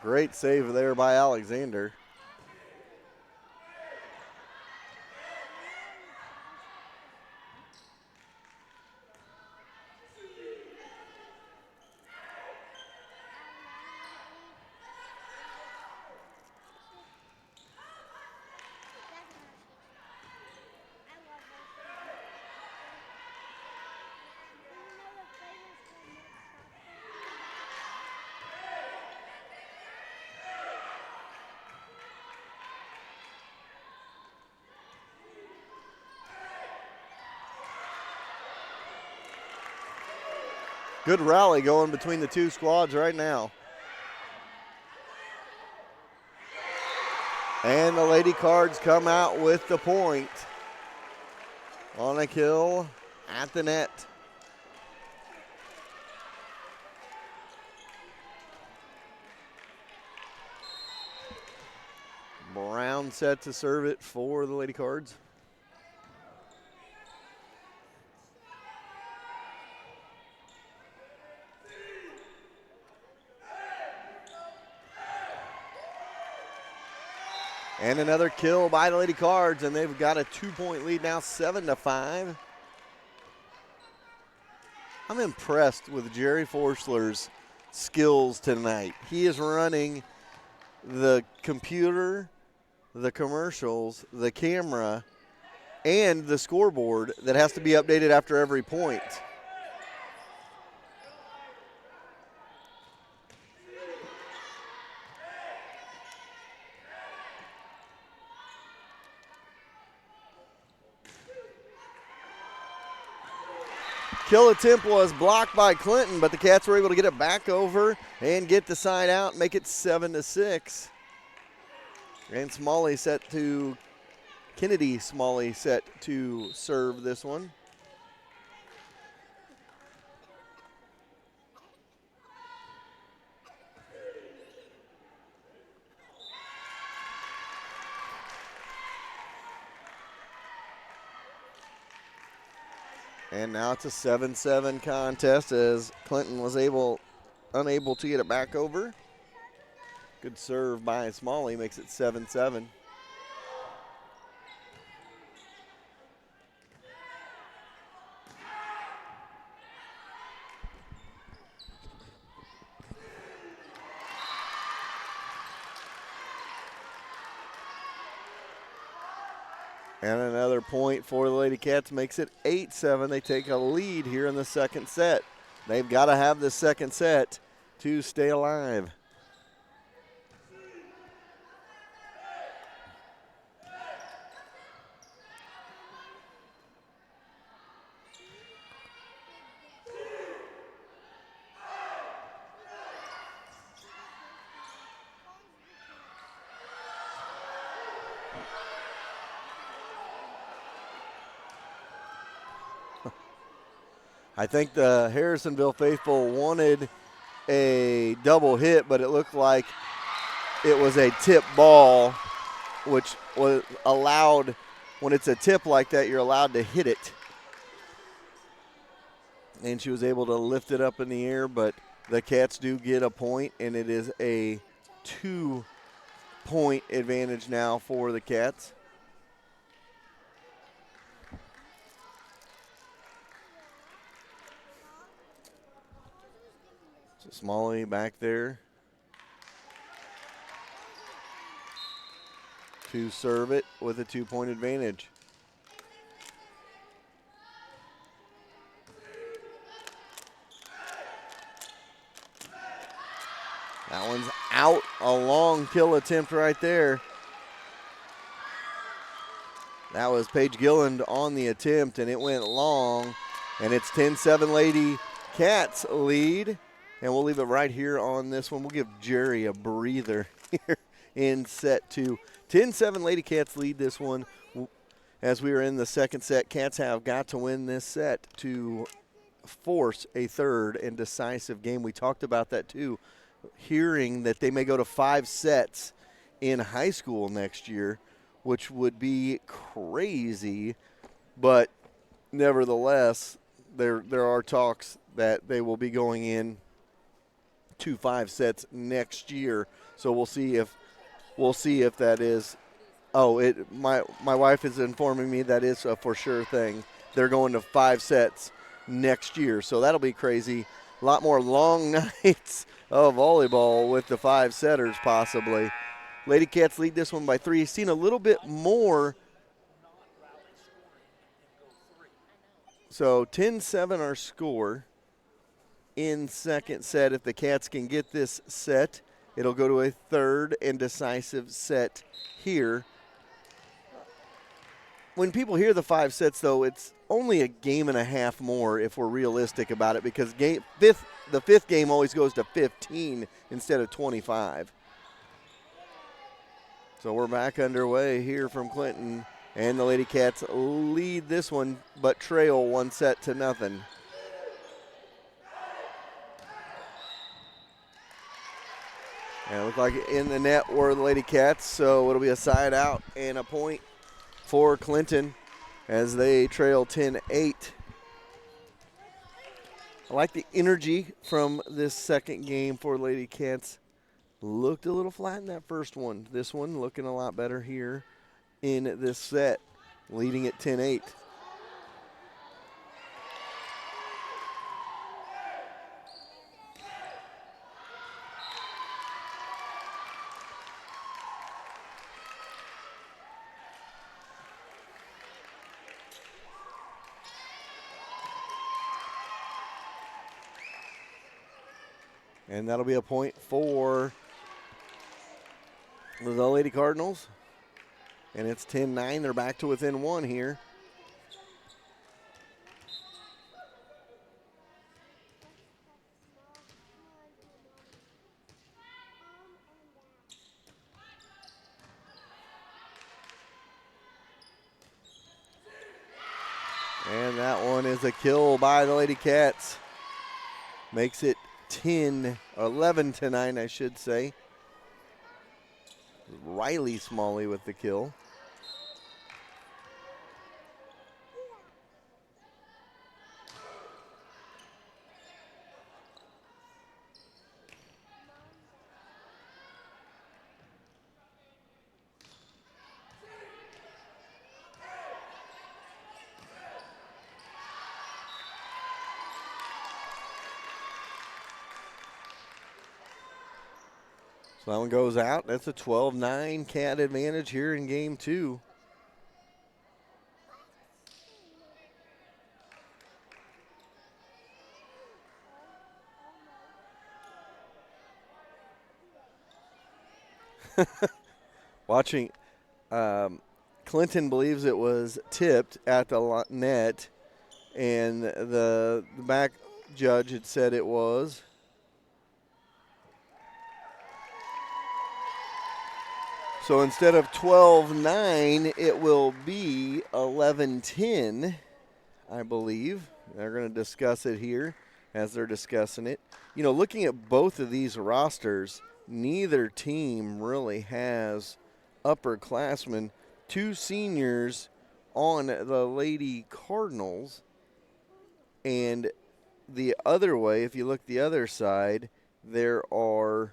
Great save there by Alexander. Good rally going between the two squads right now. And the Lady Cards come out with the point on a kill at the net. inbound set to serve it for the Lady Cards. And another kill by the Lady Cards, and they've got a 2-point lead now, 7-5. I'm impressed with Jerry Forschler's skills tonight. He is running the computer, the commercials, the camera, and the scoreboard that has to be updated after every point. Kill attempt was blocked by Clinton, but the Cats were able to get it back over and get the side out, make it 7-6. And Kennedy Smalley set to serve this one. And now it's a 7-7 contest as Clinton was unable to get it back over. Good serve by Smalley makes it 7-7. And another point for the Lady Cats makes it 8-7. They take a lead here in the second set. They've got to have this second set to stay alive. I think the Harrisonville faithful wanted a double hit, but it looked like it was a tip ball, which was allowed. When it's a tip like that, you're allowed to hit it. And she was able to lift it up in the air, but the Cats do get a point, and it is a 2-point advantage now for the Cats. So Smalley back there to serve it with a 2-point advantage. That one's out, a long kill attempt right there. That was Paige Gilland on the attempt, and it went long. And it's 10-7 Lady Cats lead. And we'll leave it right here on this one. We'll give Jerry a breather here in set 2. 10-7 Lady Cats lead this one. As we are in the second set, Cats have got to win this set to force a third and decisive game. We talked about that too, hearing that they may go to 5 sets in high school next year, which would be crazy. But nevertheless, there are talks that they will be going in to 5 sets next year. So we'll see if that is. My wife is informing me that is a for sure thing. They're going to 5 sets next year, so that'll be crazy. A lot more long nights of volleyball with the 5 setters possibly. Lady Cats lead this one by 3. Seen a little bit more. So 10-7 our score in second set. If the Cats can get this set, it'll go to a third and decisive set here. When people hear the 5 sets, though, it's only a game and a half more if we're realistic about it, because the fifth game always goes to 15 instead of 25. So we're back underway here from Clinton, and the Lady Cats lead this one but trail 1-0. And it looked like in the net were the Lady Cats, so it'll be a side out and a point for Clinton as they trail 10-8. I like the energy from this second game for Lady Cats. Looked a little flat in that first one. This one looking a lot better here in this set, leading at 10-8. And that'll be a point for the Lady Cardinals. And it's 10-9. They're back to within one here. And that one is a kill by the Lady Cats. Makes it 11-9, I should say. Riley Smalley with the kill. So that one goes out. That's a 12-9 Cat advantage here in game two. Watching, Clinton believes it was tipped at the net, and the back judge had said it was. So instead of 12-9, it will be 11-10, I believe. They're going to discuss it here as they're discussing it. You know, looking at both of these rosters, neither team really has upperclassmen. Two seniors on the Lady Cardinals. And the other way, if you look the other side, there are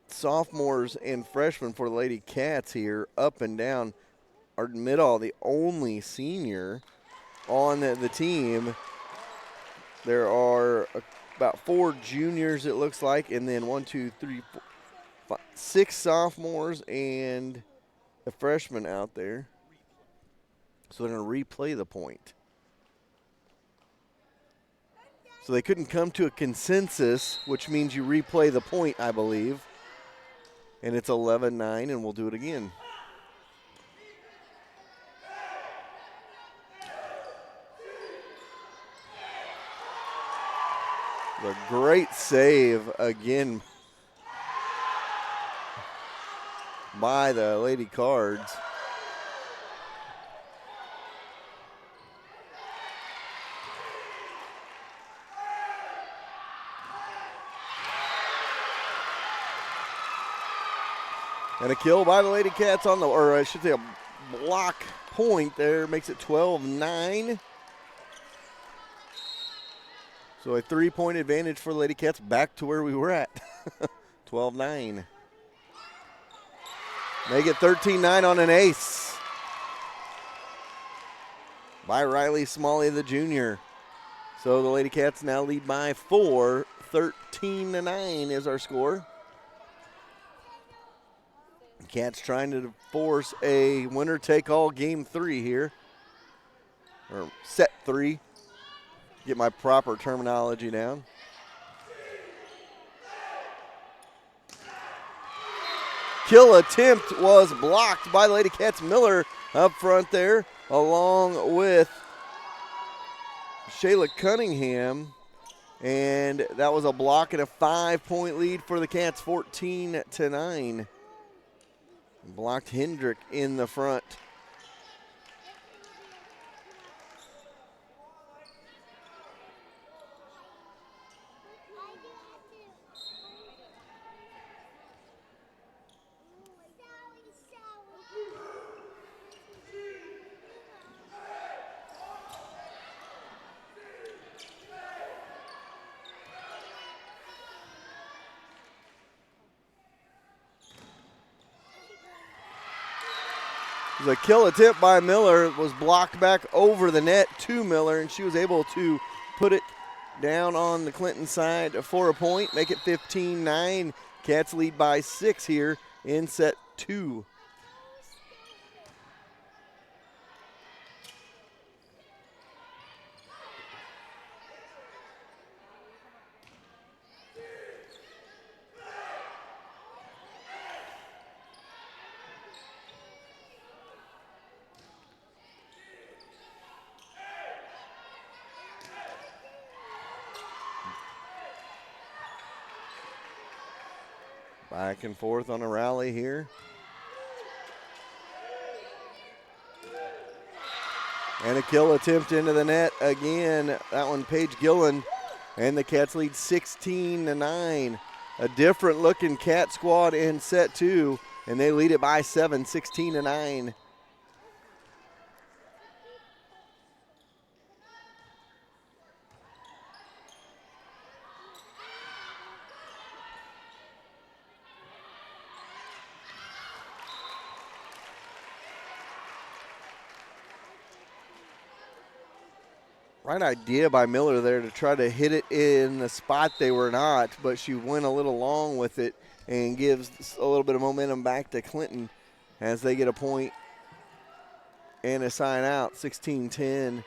sophomores and freshmen for the Lady Cats here, up and down. Are Middall the only senior on the team? There are about 4 juniors, it looks like, and then 6 sophomores and a freshman out there. So they're going to replay the point. So they couldn't come to a consensus, which means you replay the point, I believe. And it's 11-9, and we'll do it again. The great save again by the Lady Cards. And a kill by the Lady Cats on the, or I should say a block point there, makes it 12-9. So a 3-point advantage for the Lady Cats, back to where we were at, 12-9. Make it 13-9 on an ace by Riley Smalley, the junior. So the Lady Cats now lead by 4, 13-9 is our score. Cats trying to force a winner-take-all game 3 here, or set 3. Get my proper terminology down. Kill attempt was blocked by Lady Cats. Miller up front there, along with Shayla Cunningham. And that was a block and a 5-point lead for the Cats, 14-9. Blocked Hendrick in the front. The kill attempt by Miller was blocked back over the net to Miller, and she was able to put it down on the Clinton side for a point, make it 15-9. Cats lead by 6 here in set 2. Back and forth on a rally here. And a kill attempt into the net again. That one, Paige Gillen. And the Cats lead 16-9. A different looking Cat squad in set 2. And they lead it by 7, 16-9. Right idea by Miller there to try to hit it in the spot they were not, but she went a little long with it and gives a little bit of momentum back to Clinton as they get a point and a sign out, 16-10.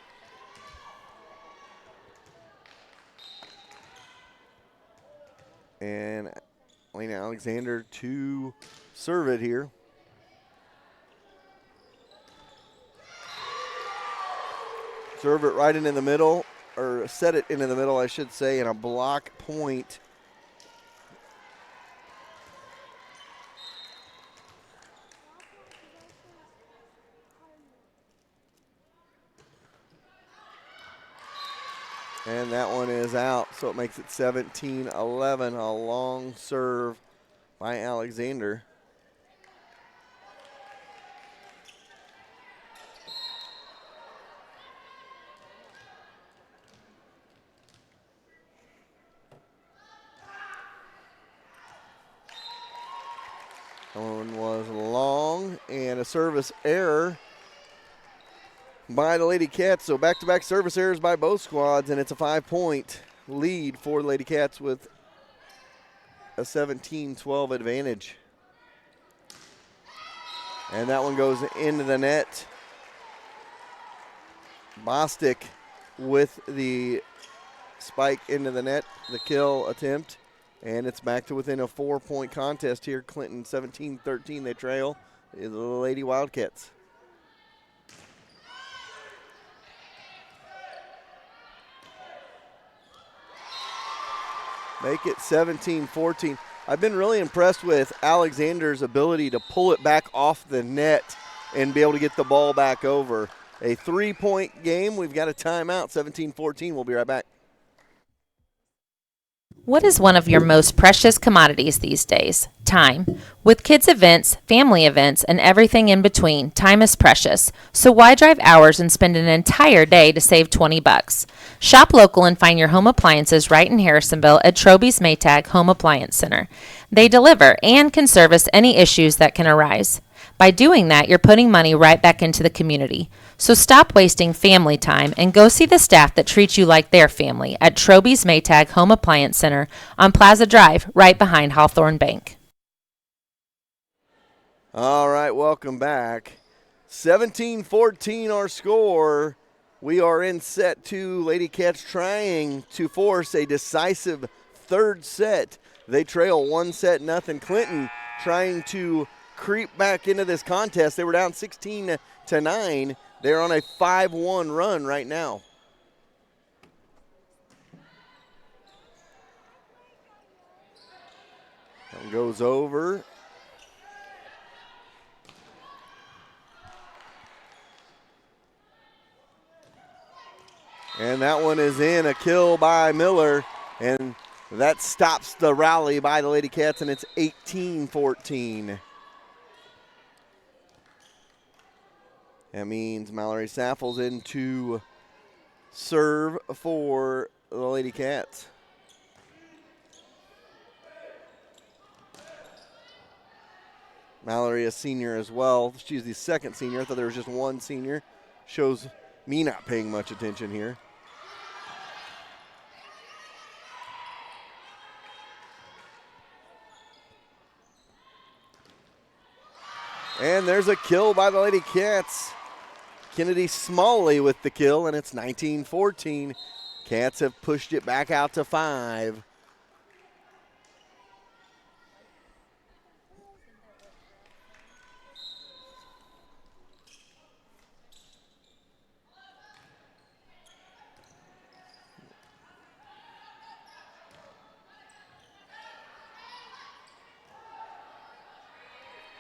And Lena Alexander to serve it here. Serve it right into the middle, or set it into the middle, I should say, and a block point. And that one is out, so it makes it 17-11, a long serve by Alexander. That one was long, and a service error by the Lady Cats. So back-to-back service errors by both squads, and it's a 5-point lead for the Lady Cats with a 17-12 advantage. And that one goes into the net. Bostic with the spike into the net, the kill attempt. And it's back to within a 4-point contest here. Clinton 17-13, they trail the Lady Wildcats. Make it 17-14. I've been really impressed with Alexander's ability to pull it back off the net and be able to get the ball back over. A 3-point game. We've got a timeout, 17-14. We'll be right back. What is one of your most precious commodities these days? Time. With kids' events, family events, and everything in between, time is precious. So why drive hours and spend an entire day to save $20? Shop local and find your home appliances right in Harrisonville at Troby's Maytag Home Appliance Center. They deliver and can service any issues that can arise. By doing that, you're putting money right back into the community. So stop wasting family time and go see the staff that treats you like their family at Troby's Maytag Home Appliance Center on Plaza Drive, right behind Hawthorne Bank. All right, welcome back. 17-14 our score. We are in set 2. Lady Cats trying to force a decisive third set. They trail 1-0. Clinton trying to creep back into this contest. They were down 16-9. They're on a 5-1 run right now. That one goes over. And that one is in, a kill by Miller. And that stops the rally by the Lady Cats, and it's 18-14. That means Mallory Saffels in to serve for the Lady Cats. Mallory, a senior as well. She's the second senior. I thought there was just one senior. Shows me not paying much attention here. And there's a kill by the Lady Cats. Kennedy Smalley with the kill, and it's 19-14. Cats have pushed it back out to 5.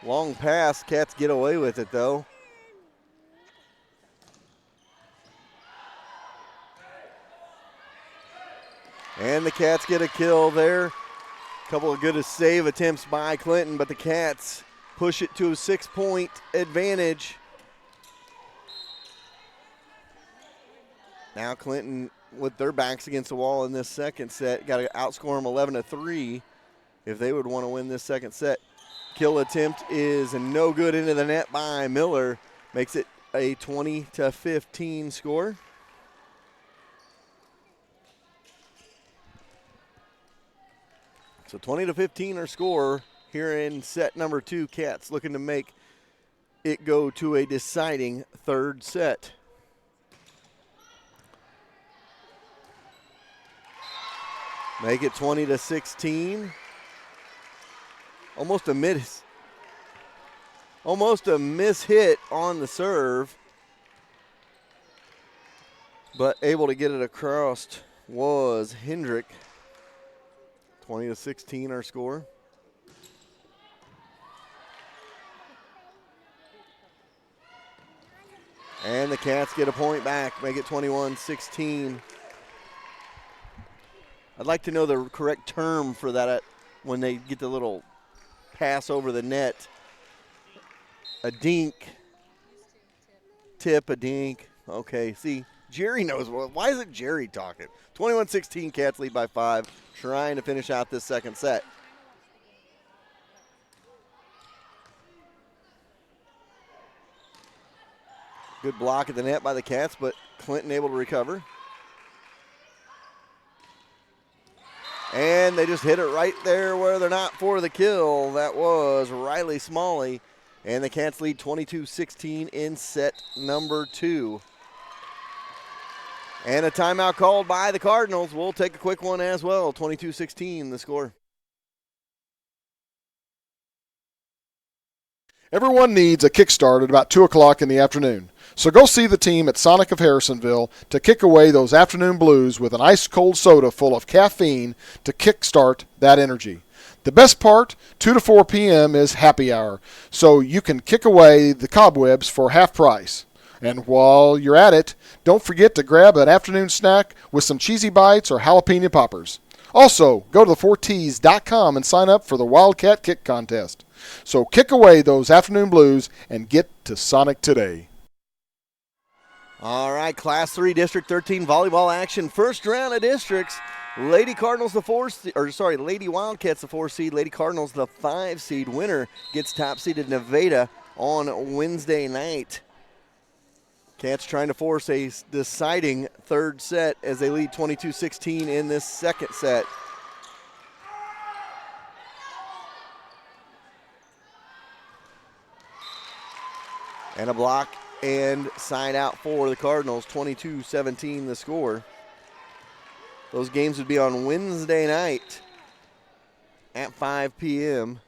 Long pass, Cats get away with it though. And the Cats get a kill there. Couple of good save attempts by Clinton, but the Cats push it to a 6-point advantage. Now Clinton, with their backs against the wall in this second set, got to outscore them 11-3 if they would want to win this second set. Kill attempt is no good into the net by Miller. Makes it a 20-15 score. So 20-15 our score here in set number 2. Cats looking to make it go to a deciding third set. Make it 20-16. Almost a miss hit on the serve, but able to get it across was Hendrick. 20-16 our score. And the Cats get a point back, make it 21-16. I'd like to know the correct term for that when they get the little pass over the net. A dink. Tip, a dink. Okay, see, Jerry knows. Why is it Jerry talking? 21-16, Cats lead by 5, trying to finish out this second set. Good block at the net by the Cats, but Clinton able to recover. And they just hit it right there where they're not for the kill. That was Riley Smalley. And the Cats lead 22-16 in set number 2. And a timeout called by the Cardinals. We'll take a quick one as well. 22-16 the score. Everyone needs a kickstart at about 2 o'clock in the afternoon. So go see the team at Sonic of Harrisonville to kick away those afternoon blues with an ice-cold soda full of caffeine to kickstart that energy. The best part, 2 to 4 p.m. is happy hour, so you can kick away the cobwebs for half price. And while you're at it, don't forget to grab an afternoon snack with some cheesy bites or jalapeno poppers. Also, go to the4ts.com and sign up for the Wildcat Kick Contest. So kick away those afternoon blues and get to Sonic today. All right, Class 3 District 13 volleyball action. First round of districts. Lady Wildcats the 4 seed. Lady Cardinals the 5 seed. Winner gets top seeded Nevada on Wednesday night. Cats trying to force a deciding third set as they lead 22-16 in this second set. And a block and side out for the Cardinals, 22-17 the score. Those games would be on Wednesday night at 5 p.m.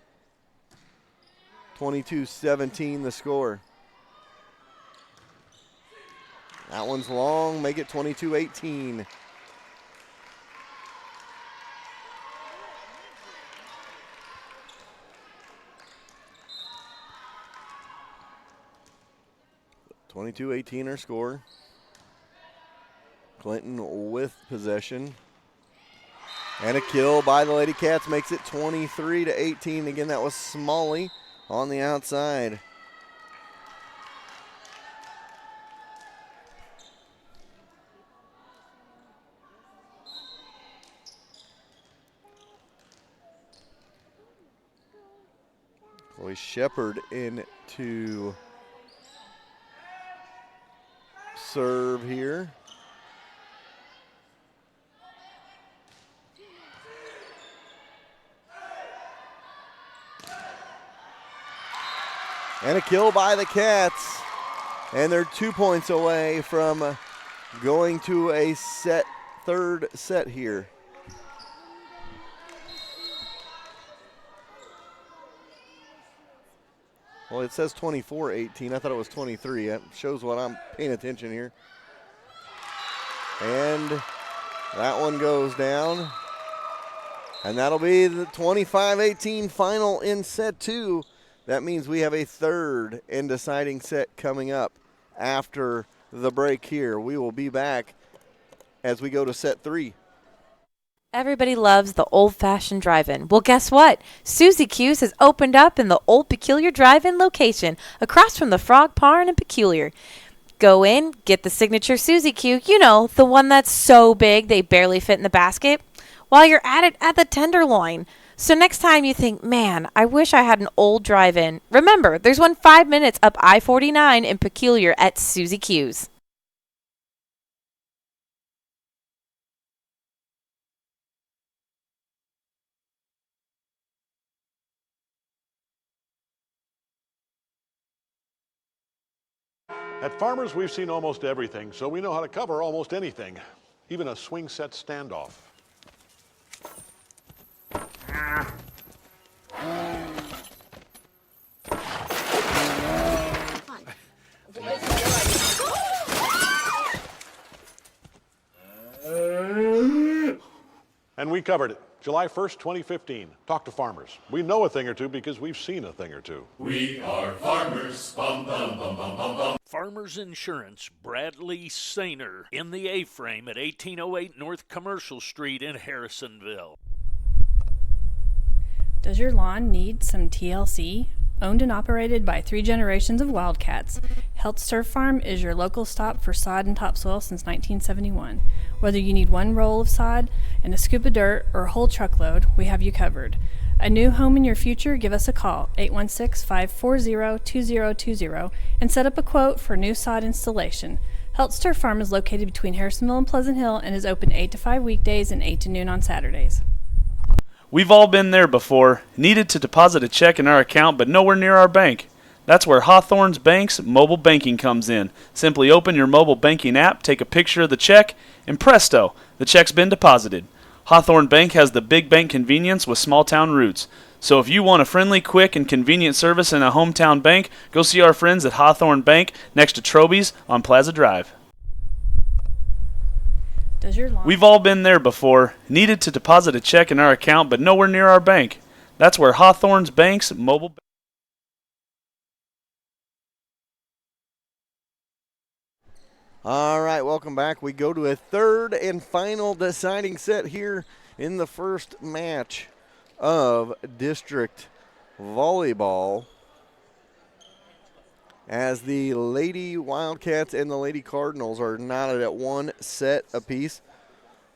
22-17 the score. That one's long, make it 22-18. Our score. Clinton with possession. And a kill by the Lady Cats makes it 23-18. Again, that was Smalley on the outside. Chloe Shepard into serve here. And a kill by the Cats. And they're 2 points away from going to a third set here. Well, it says 24-18. I thought it was 23. That shows what I'm paying attention here. And that one goes down. And that'll be the 25-18 final in set 2. That means we have a third and deciding set coming up after the break here. We will be back as we go to set 3. Everybody loves the old-fashioned drive-in. Well, guess what? Susie Q's has opened up in the Old Peculiar Drive-In location across from the Frog Barn and Peculiar. Go in, get the signature Susie Q, you know, the one that's so big they barely fit in the basket. While you're at it, at the Tenderloin. So next time you think, man, I wish I had an old drive-in, remember, there's one 5 minutes up I-49 in Peculiar at Susie Q's. At Farmers, we've seen almost everything, so we know how to cover almost anything, even a swing set standoff. And we covered it. July 1st, 2015. Talk to Farmers. We know a thing or two because we've seen a thing or two. We are farmers. Bum, bum, bum, bum, bum, bum. Farmers Insurance, Bradley Sainer, in the A-frame at 1808 North Commercial Street in Harrisonville. Does your lawn need some TLC? Owned and operated by 3 generations of Wildcats, Health Surf Farm is your local stop for sod and topsoil since 1971. Whether you need one roll of sod and a scoop of dirt or a whole truckload, we have you covered. A new home in your future? Give us a call, 816-540-2020, and set up a quote for new sod installation. Health Surf Farm is located between Harrisonville and Pleasant Hill and is open 8 to 5 weekdays and 8 to noon on Saturdays. We've all been there before. Needed to deposit a check in our account, but nowhere near our bank. That's where Hawthorne's Bank's mobile banking comes in. Simply open your mobile banking app, take a picture of the check, and presto, the check's been deposited. Hawthorne Bank has the big bank convenience with small town roots. So if you want a friendly, quick, and convenient service in a hometown bank, go see our friends at Hawthorne Bank next to Troby's on Plaza Drive. We've all been there before. Needed to deposit a check in our account, but nowhere near our bank. That's where Hawthorne's Bank's mobile. All right, welcome back. We go to a third and final deciding set here in the first match of district volleyball, as the Lady Wildcats and the Lady Cardinals are knotted at 1 set apiece.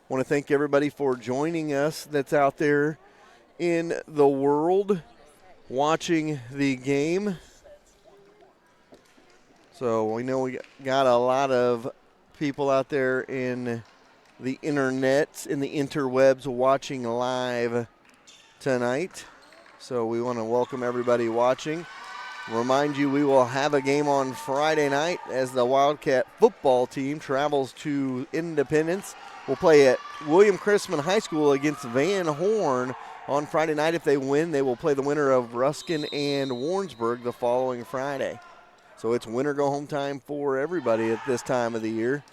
Want to thank everybody for joining us that's out there in the world watching the game. So we know we got a lot of people out there in the internet, in the interwebs watching live tonight. So we want to welcome everybody watching. Remind you, we will have a game on Friday night as the Wildcat football team travels to Independence. We'll play at William Chrisman High School against Van Horn on Friday night. If they win, they will play the winner of Ruskin and Warrensburg the following Friday. So it's winner go home time for everybody at this time of the year.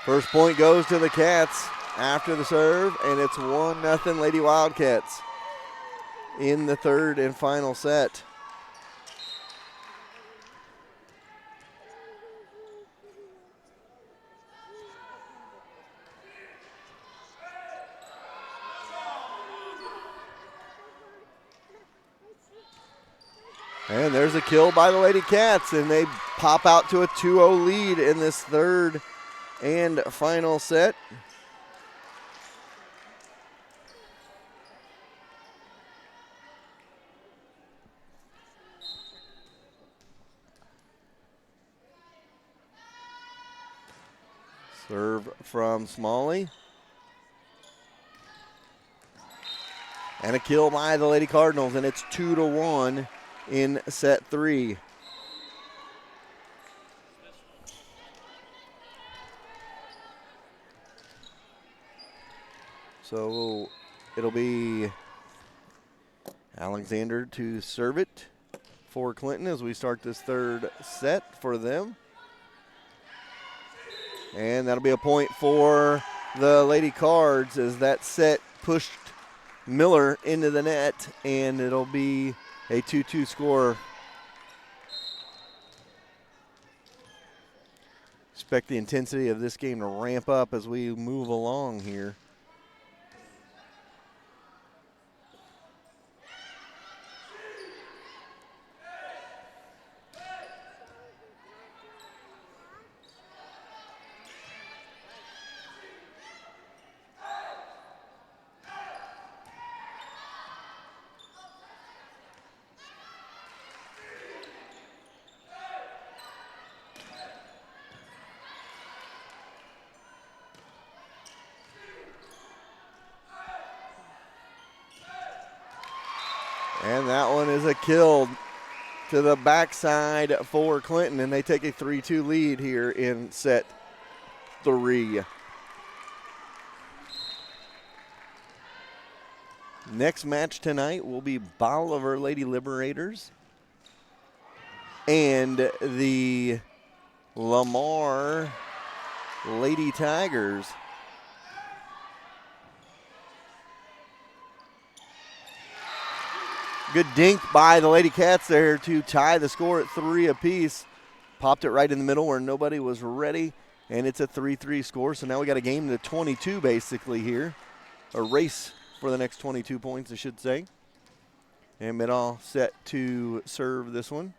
First point goes to the Cats after the serve, and it's 1-0 Lady Wildcats in the third and final set. And there's a kill by the Lady Cats, and they pop out to a 2-0 lead in this third and final set. Serve from Smalley. And a kill by the Lady Cardinals, and it's 2-1 in set 3. So it'll be Alexander to serve it for Clinton as we start this third set for them. And that'll be a point for the Lady Cards as that set pushed Miller into the net, and it'll be a 2-2 score. Expect the intensity of this game to ramp up as we move along here. And that one is a kill to the backside for Clinton, and they take a 3-2 lead here in set 3. Next match tonight will be Bolivar Lady Liberators and the Lamar Lady Tigers. Good dink by the Lady Cats there to tie the score at 3 apiece. Popped it right in the middle where nobody was ready, and it's a 3-3 score. So now we got a game to 22 basically here. A race for the next 22 points, I should say. And Midall set to serve this one.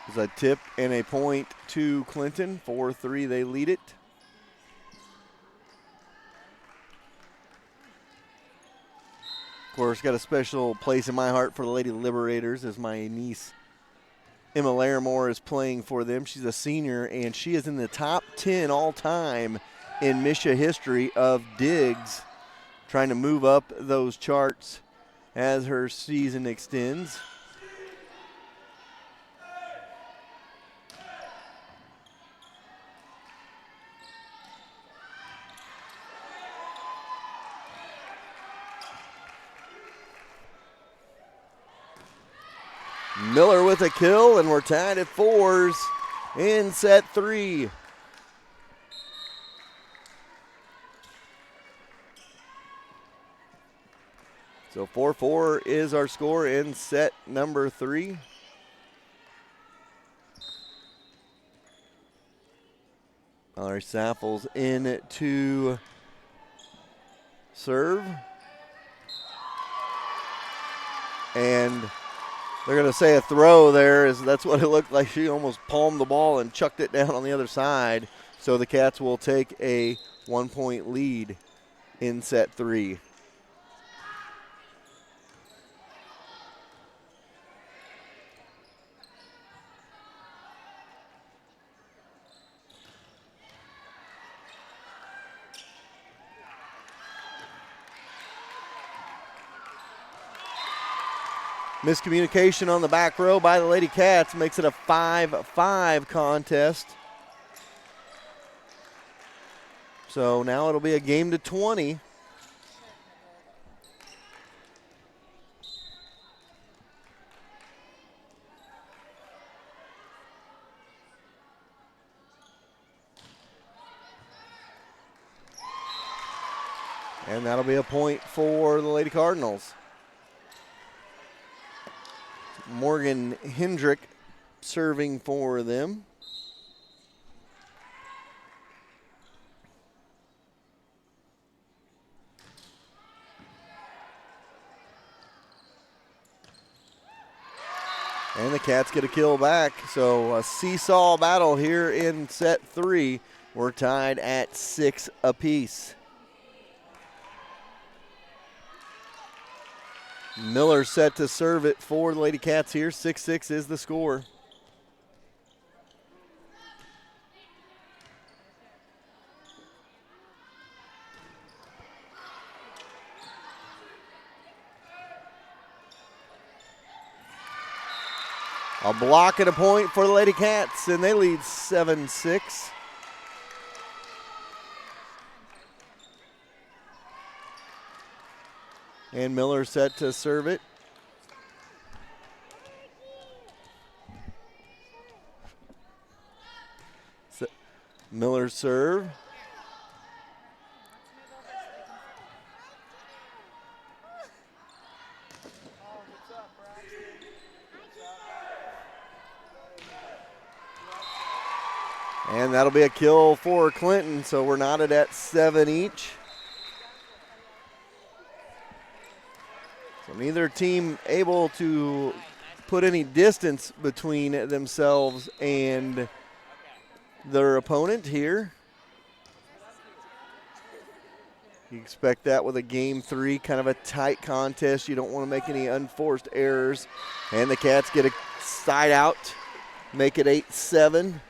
It's a tip and a point to Clinton. 4-3, they lead it. Of course, got a special place in my heart for the Lady Liberators as my niece Emma Larimore is playing for them. She's a senior, and she is in the top 10 all-time in Misha history of digs, trying to move up those charts as her season extends. Miller with a kill, and we're tied at 4s in set 3. So 4-4 is our score in set number 3. Mallory Saffels in to serve. And they're going to say a throw there. That's what it looked like. She almost palmed the ball and chucked it down on the other side. So the Cats will take a 1-point lead in set 3. Miscommunication on the back row by the Lady Cats makes it a 5-5 contest. So now it'll be a game to 20. And that'll be a point for the Lady Cardinals. Morgan Hendrick serving for them. And the Cats get a kill back. So a seesaw battle here in set 3. We're tied at 6 apiece. Miller set to serve it for the Lady Cats here. 6-6 is the score. A block and a point for the Lady Cats, and they lead 7-6. And Miller set to serve it. Miller serve. And that'll be a kill for Clinton, so we're knotted at 7 each. So neither team able to put any distance between themselves and their opponent here. You expect that with a game 3, kind of a tight contest. You don't want to make any unforced errors. And the Cats get a side out, make it 8-7.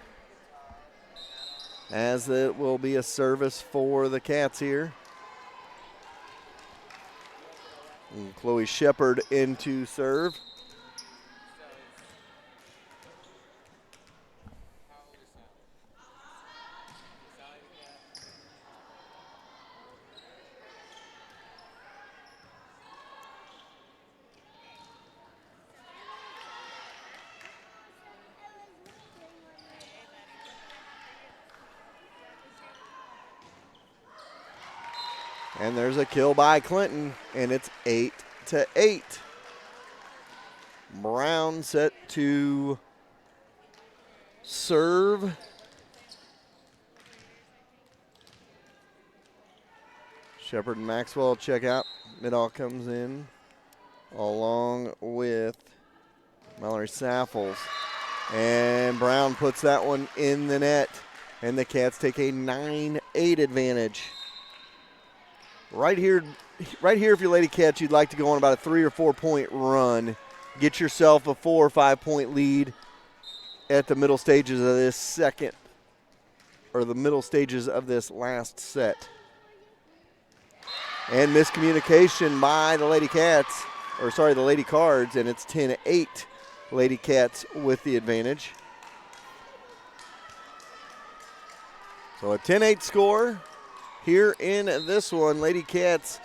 As it will be a service for the Cats here. And Chloe Shepard into serve. And there's a kill by Clinton, and it's 8-8. Brown set to serve. Shepard and Maxwell check out. Midall comes in along with Mallory Saffles. And Brown puts that one in the net, and the Cats take a 9-8 advantage. Right here, if you're Lady Cats, you'd like to go on about a 3 or 4 point run. Get yourself a 4 or 5 point lead at the middle stages of this middle stages of this last set. And miscommunication by the Lady Cats, the Lady Cards, and it's 10-8. Lady Cats with the advantage. So a 10-8 score. Here in this one, Lady Cats,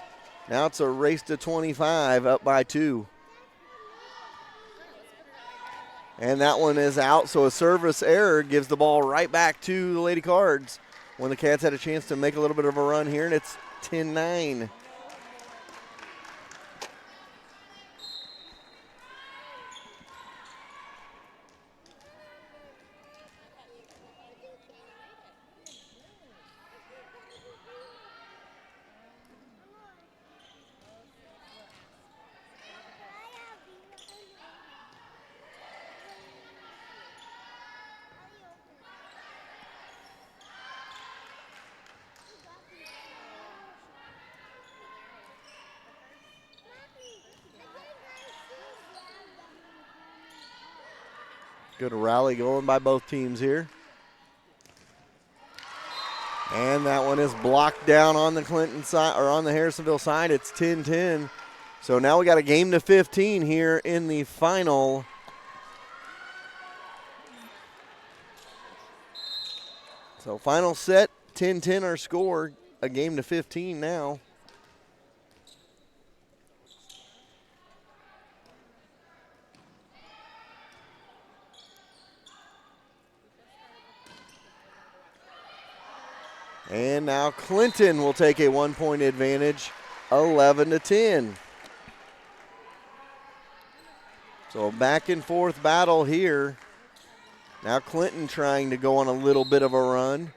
now it's a race to 25, up by 2. And that one is out, so a service error gives the ball right back to the Lady Cards when the Cats had a chance to make a little bit of a run here, and it's 10-9. Good rally going by both teams here. And that one is blocked down on the Clinton side, or on the Harrisonville side. It's 10-10. So now we got a game to 15 here in the final. So final set, 10-10 our score, a game to 15 now. And now Clinton will take a 1 point advantage, 11-10. So a back and forth battle here. Now Clinton trying to go on a little bit of a run.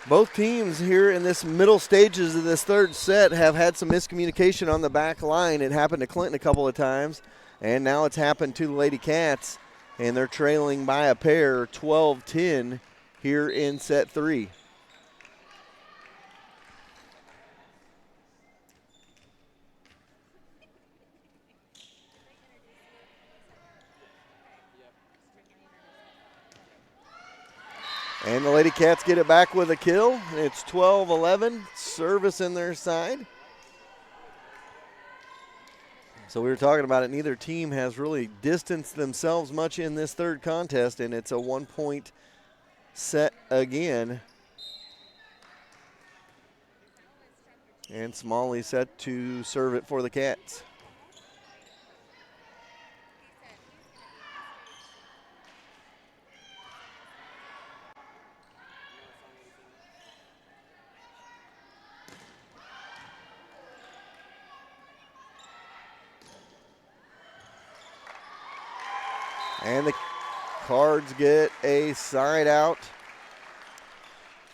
Both teams here in this middle stages of this third set have had some miscommunication on the back line. It happened to Clinton a couple of times, and now it's happened to the Lady Cats, and they're trailing by a pair 12-10 here in set 3. And the Lady Cats get it back with a kill. It's 12-11, service in their side. So we were talking about it. Neither team has really distanced themselves much in this third contest, and it's a 1-point set again. And Smalley set to serve it for the Cats. And the Cards get a side out.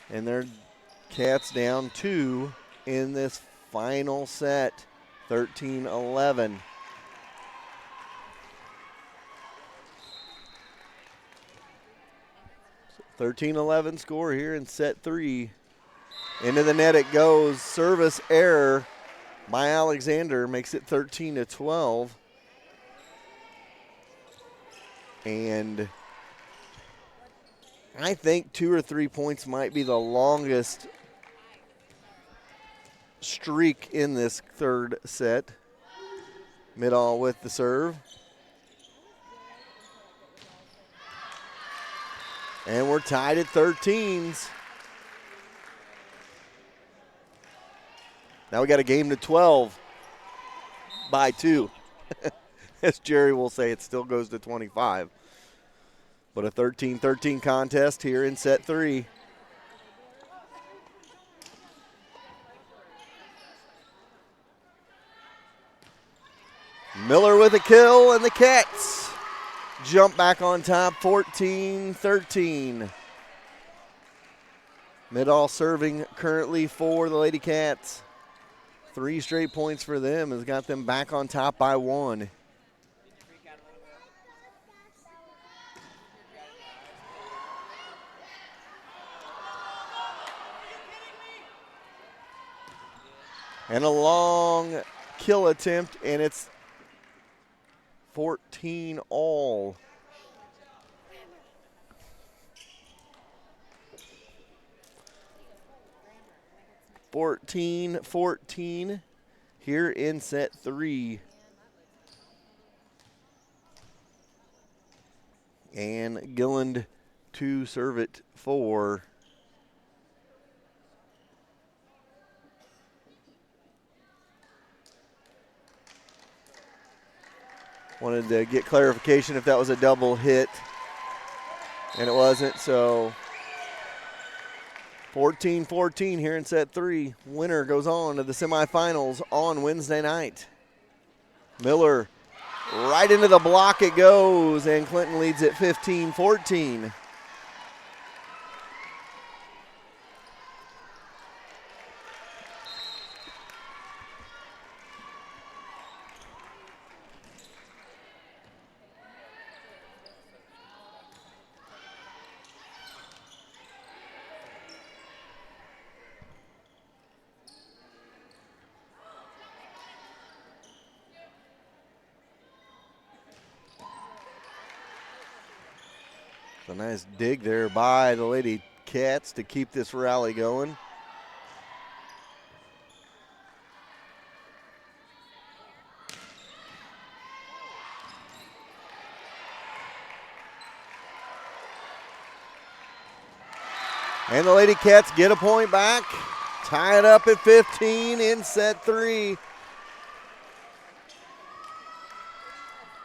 And they're Cats down 2 in this final set, 13-11. So 13-11 score here in set 3. Into the net it goes. Service error by Alexander makes it 13-12. And I think 2 or 3 points might be the longest streak in this third set. Midall with the serve. And we're tied at 13s. Now we got a game to 12 by 2. As Jerry will say, it still goes to 25. But a 13-13 contest here in set 3. Miller with a kill, and the Cats jump back on top, 14-13. Midall serving currently for the Lady Cats. 3 straight points for them has got them back on top by 1. And a long kill attempt, and it's 14 all. (14-14) here in set 3. And Gilland to serve it for wanted to get clarification if that was a double hit, and it wasn't, so 14-14 here in set 3. Winner goes on to the semifinals on Wednesday night. Miller right into the block it goes, and Clinton leads at 15-14. A nice dig there by the Lady Cats to keep this rally going. And the Lady Cats get a point back. Tie it up at 15 in set 3.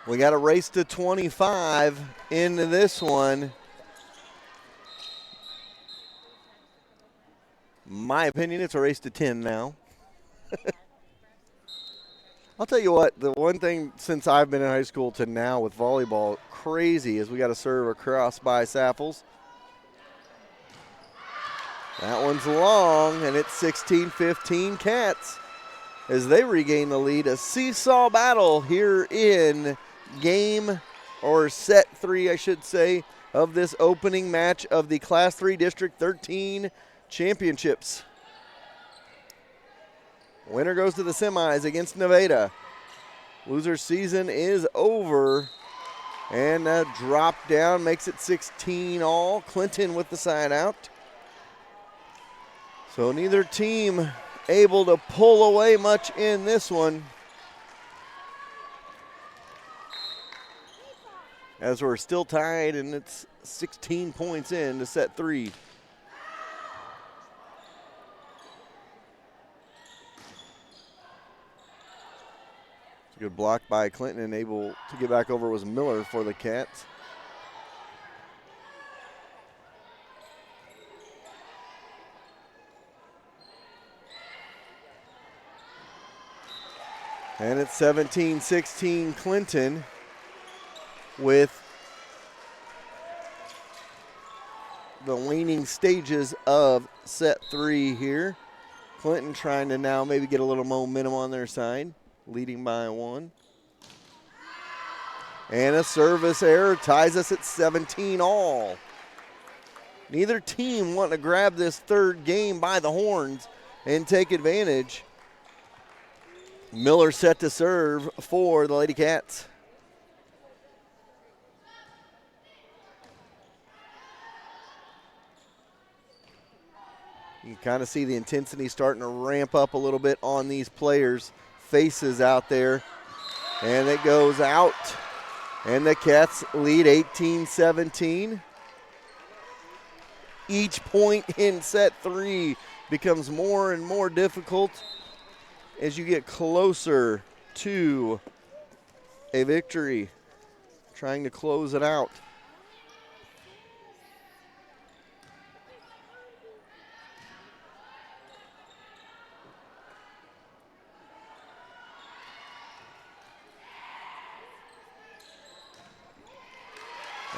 We got a race to 25 into this one. My opinion, it's a race to 10 now. I'll tell you what, the one thing since I've been in high school to now with volleyball, crazy, is we got to serve across by Sapples. That one's long, and it's 16-15 Cats as they regain the lead. A seesaw battle here in set 3, I should say, of this opening match of the Class 3 District 13 championships. Winner goes to the semis against Nevada. Loser's season is over. And a drop down makes it 16 all. Clinton with the side out. So neither team able to pull away much in this one. As we're still tied, and it's 16 points in to set 3. Good block by Clinton, and able to get back over was Miller for the Cats. And it's 17-16 Clinton with the waning stages of set 3 here. Clinton trying to now maybe get a little momentum on their side, leading by 1. And a service error ties us at 17 all. Neither team wanting to grab this third game by the horns and take advantage. Miller set to serve for the Lady Cats. You can kind of see the intensity starting to ramp up a little bit on these players' faces out there. And it goes out. And the Cats lead 18-17. Each point in set 3 becomes more and more difficult as you get closer to a victory. Trying to close it out.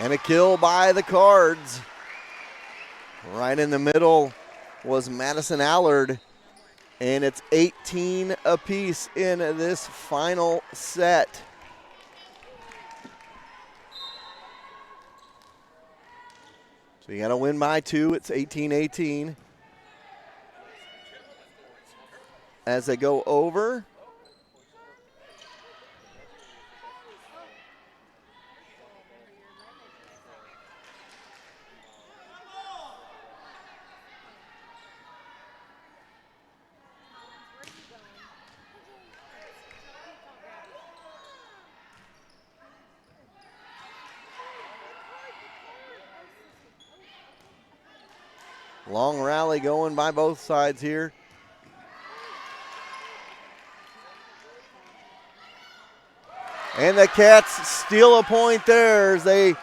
And a kill by the Cards. Right in the middle was Madison Allard. And it's 18 apiece in this final set. So you got to win by 2. It's 18-18. As they go over. Long rally going by both sides here. And the Cats steal a point there as they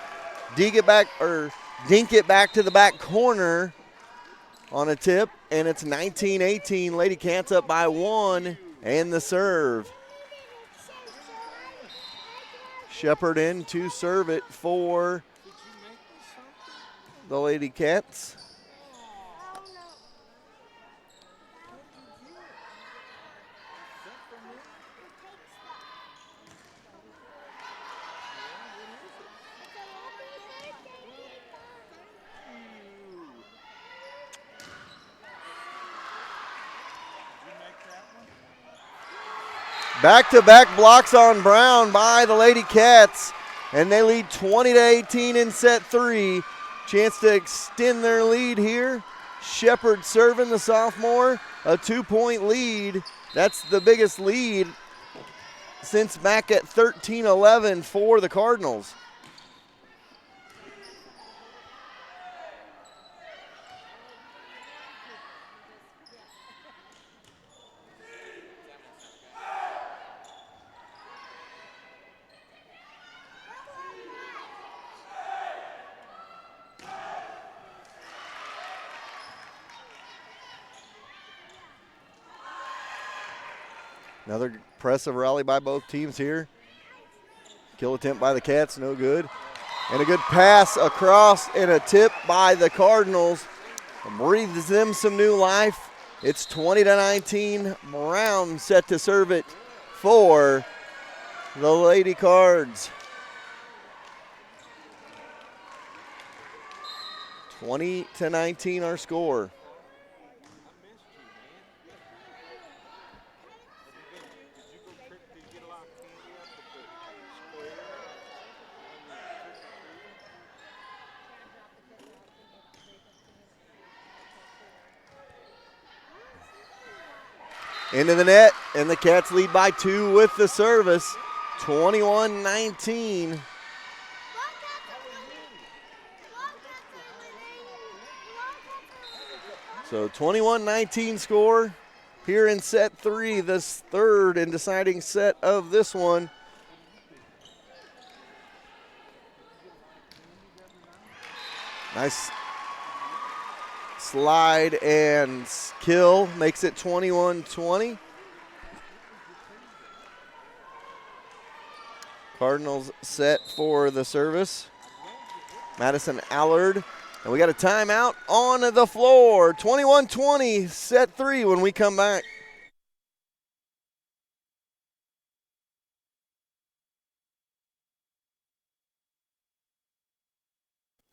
dink it back to the back corner on a tip. And it's 19-18. Lady Cats up by 1 and the serve. Shepard in to serve it for the Lady Cats. Back-to-back blocks on Brown by the Lady Cats, and they lead 20-18 in set 3. Chance to extend their lead here. Shepard serving the sophomore, a 2-point lead. That's the biggest lead since back at 13-11 for the Cardinals. Another impressive rally by both teams here. Kill attempt by the Cats, no good. And a good pass across and a tip by the Cardinals. breathes them some new life. It's 20-19. Brown set to serve it for the Lady Cards. 20-19 our score. Into the net, and the Cats lead by 2 with the service. 21-19. So 21-19 score here in set 3, this third and deciding set of this one. Nice slide and kill makes it 21-20. Cardinals set for the service. Madison Allard. And we got a timeout on the floor. 21-20, set 3 when we come back.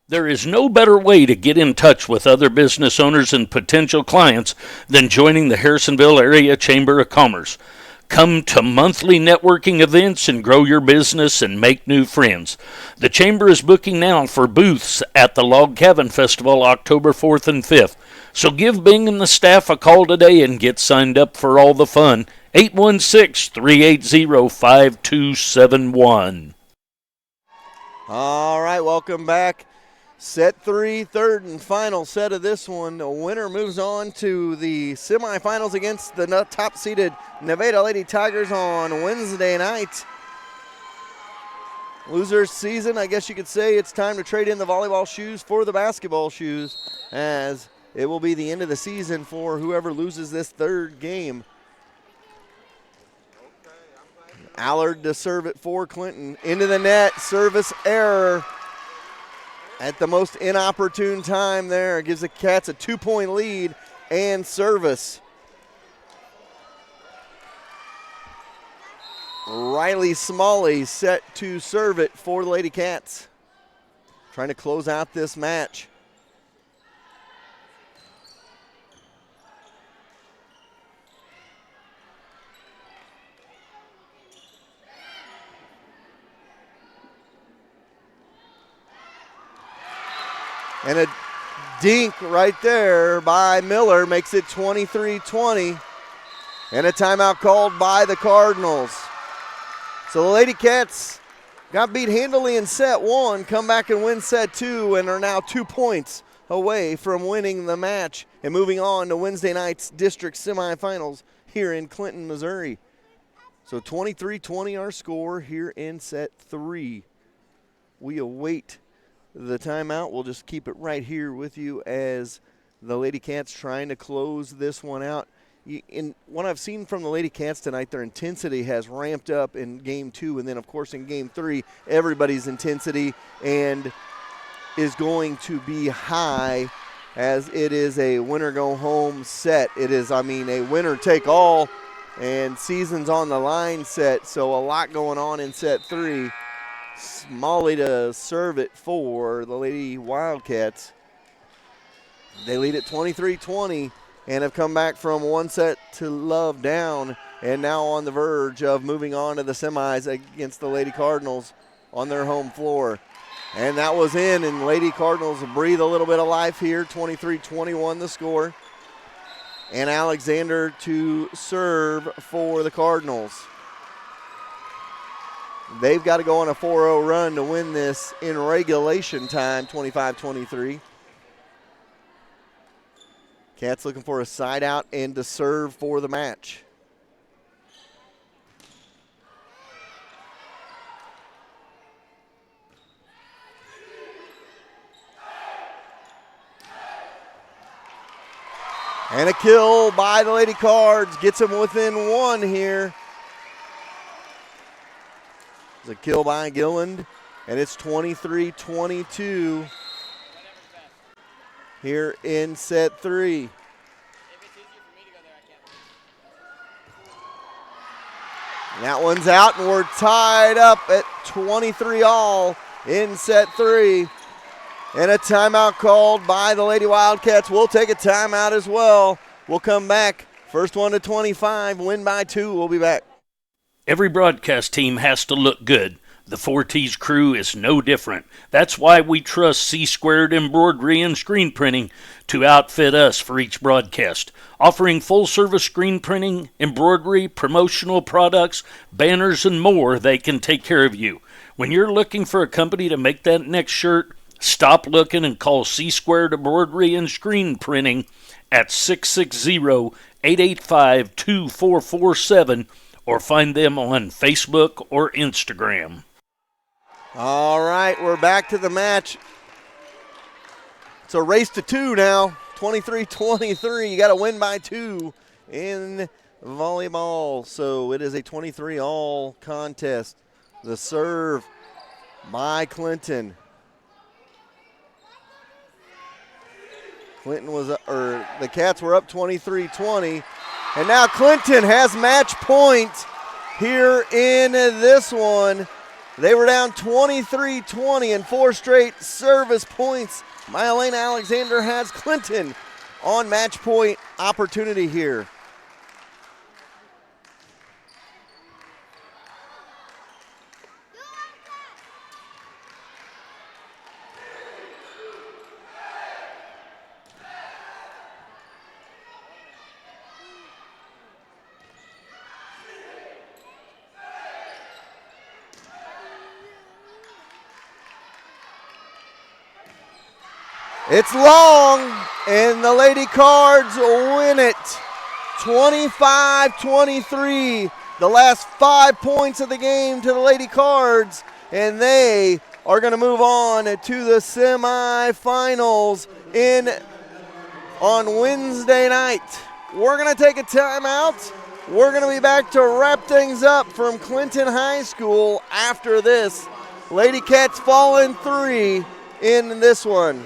There is no better way to get in touch with other business owners and potential clients than joining the Harrisonville Area Chamber of Commerce. Come to monthly networking events and grow your business and make new friends. The Chamber is booking now for booths at the Log Cabin Festival October 4th and 5th. So give Bing and the staff a call today and get signed up for all the fun. 816-380-5271. All right, welcome back. Set 3, third and final set of this one. The winner moves on to the semifinals against the top-seeded Nevada Lady Tigers on Wednesday night. Loser's season, I guess you could say it's time to trade in the volleyball shoes for the basketball shoes, as it will be the end of the season for whoever loses this third game. Allard to serve it for Clinton. Into the net, service error. At the most inopportune time there, gives the Cats a 2-point lead and service. Riley Smalley set to serve it for the Lady Cats. Trying to close out this match. And a dink right there by Miller makes it 23-20. And a timeout called by the Cardinals. So the Lady Cats got beat handily in set 1, come back and win set 2, and are now 2 points away from winning the match and moving on to Wednesday night's district semifinals here in Clinton, Missouri. So 23-20 our score here in set 3. We await the timeout. We'll just keep it right here with you as the Lady Cats trying to close this one out. In what I've seen from the Lady Cats tonight, their intensity has ramped up in game 2, and then of course in game 3, everybody's intensity and is going to be high, as it is a winner go home set. It is, a winner take all and season's on the line set. So a lot going on in set 3. Smalley to serve it for the Lady Wildcats. They lead at 23-20 and have come back from 1 set to love down, and now on the verge of moving on to the semis against the Lady Cardinals on their home floor. And that was in, and Lady Cardinals breathe a little bit of life here. 23-21 the score. And Alexander to serve for the Cardinals. They've got to go on a 4-0 run to win this in regulation time, 25-23. Cats looking for a side out and to serve for the match. And a kill by the Lady Cards gets them within 1 here. A kill by Gilland, and it's 23-22 here in set 3. And that one's out, and we're tied up at 23 all in set 3. And a timeout called by the Lady Wildcats. We'll take a timeout as well. We'll come back. First one to 25, win by 2. We'll be back. Every broadcast team has to look good. The 4T's crew is no different. That's why we trust C-Squared Embroidery and Screen Printing to outfit us for each broadcast, offering full-service screen printing, embroidery, promotional products, banners, and more. They can take care of you. When you're looking for a company to make that next shirt, stop looking and call C-Squared Embroidery and Screen Printing at 660-885-2447 or find them on Facebook or Instagram. All right, we're back to the match. It's a race to 2 now, 23-23. You got to win by 2 in volleyball. So it is a 23-all contest. The serve by Clinton. The Cats were up 23-20. And now Clinton has match point here in this one. They were down 23-20 and 4 straight service points. Myelena Alexander has Clinton on match point opportunity here. It's long, and the Lady Cards win it. 25-23. The last 5 points of the game to the Lady Cards, and they are going to move on to the semifinals on Wednesday night. We're going to take a timeout. We're going to be back to wrap things up from Clinton High School after this. Lady Cats fall in 3 in this one.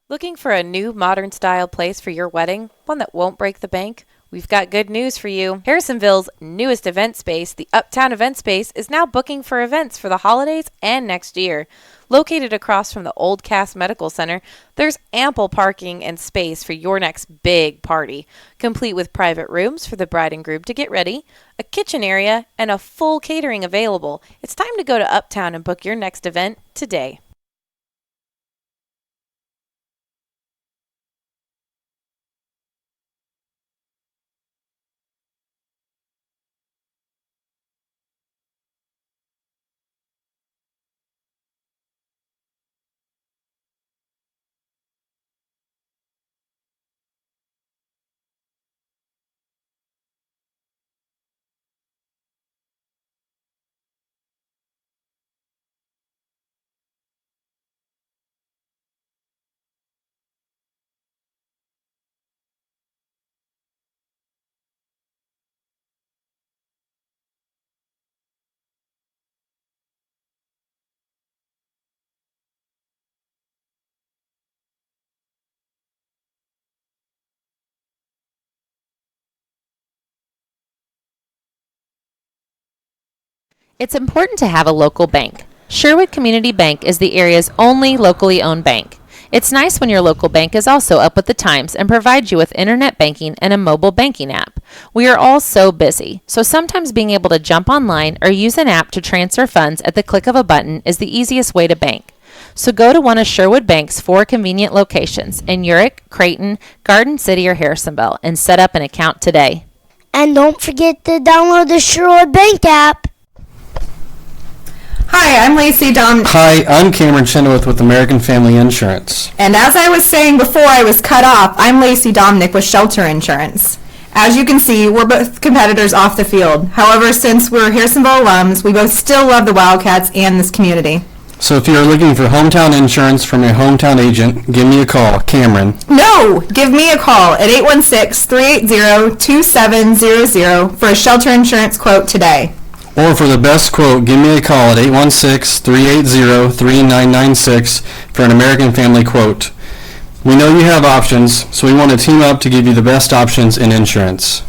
Looking for a new modern style place for your wedding? One that won't break the bank? We've got good news for you. Harrisonville's newest event space, the Uptown Event Space, is now booking for events for the holidays and next year. Located across from the Old Cass Medical Center, there's ample parking and space for your next big party, complete with private rooms for the bride and groom to get ready, a kitchen area, and a full catering available. It's time to go to Uptown and book your next event today. It's important to have a local bank. Sherwood Community Bank is the area's only locally owned bank. It's nice when your local bank is also up with the times and provides you with internet banking and a mobile banking app. We are all so busy, so sometimes being able to jump online or use an app to transfer funds at the click of a button is the easiest way to bank. So go to one of Sherwood Bank's 4 convenient locations in Urick, Creighton, Garden City, or Harrisonville and set up an account today. And don't forget to download the Sherwood Bank app. Hi, I'm Lacey Dom. Hi, I'm Cameron Chenoweth with American Family Insurance. And as I was saying before I was cut off, I'm Lacey Domnick with Shelter Insurance. As you can see, we're both competitors off the field. However, since we're Harrisonville alums, we both still love the Wildcats and this community. So if you're looking for hometown insurance from your hometown agent, give me a call, Cameron. No! Give me a call at 816-380-2700 for a shelter insurance quote today. Or for the best quote, give me a call at 816-380-3996 for an American Family quote. We know you have options, so we want to team up to give you the best options in insurance.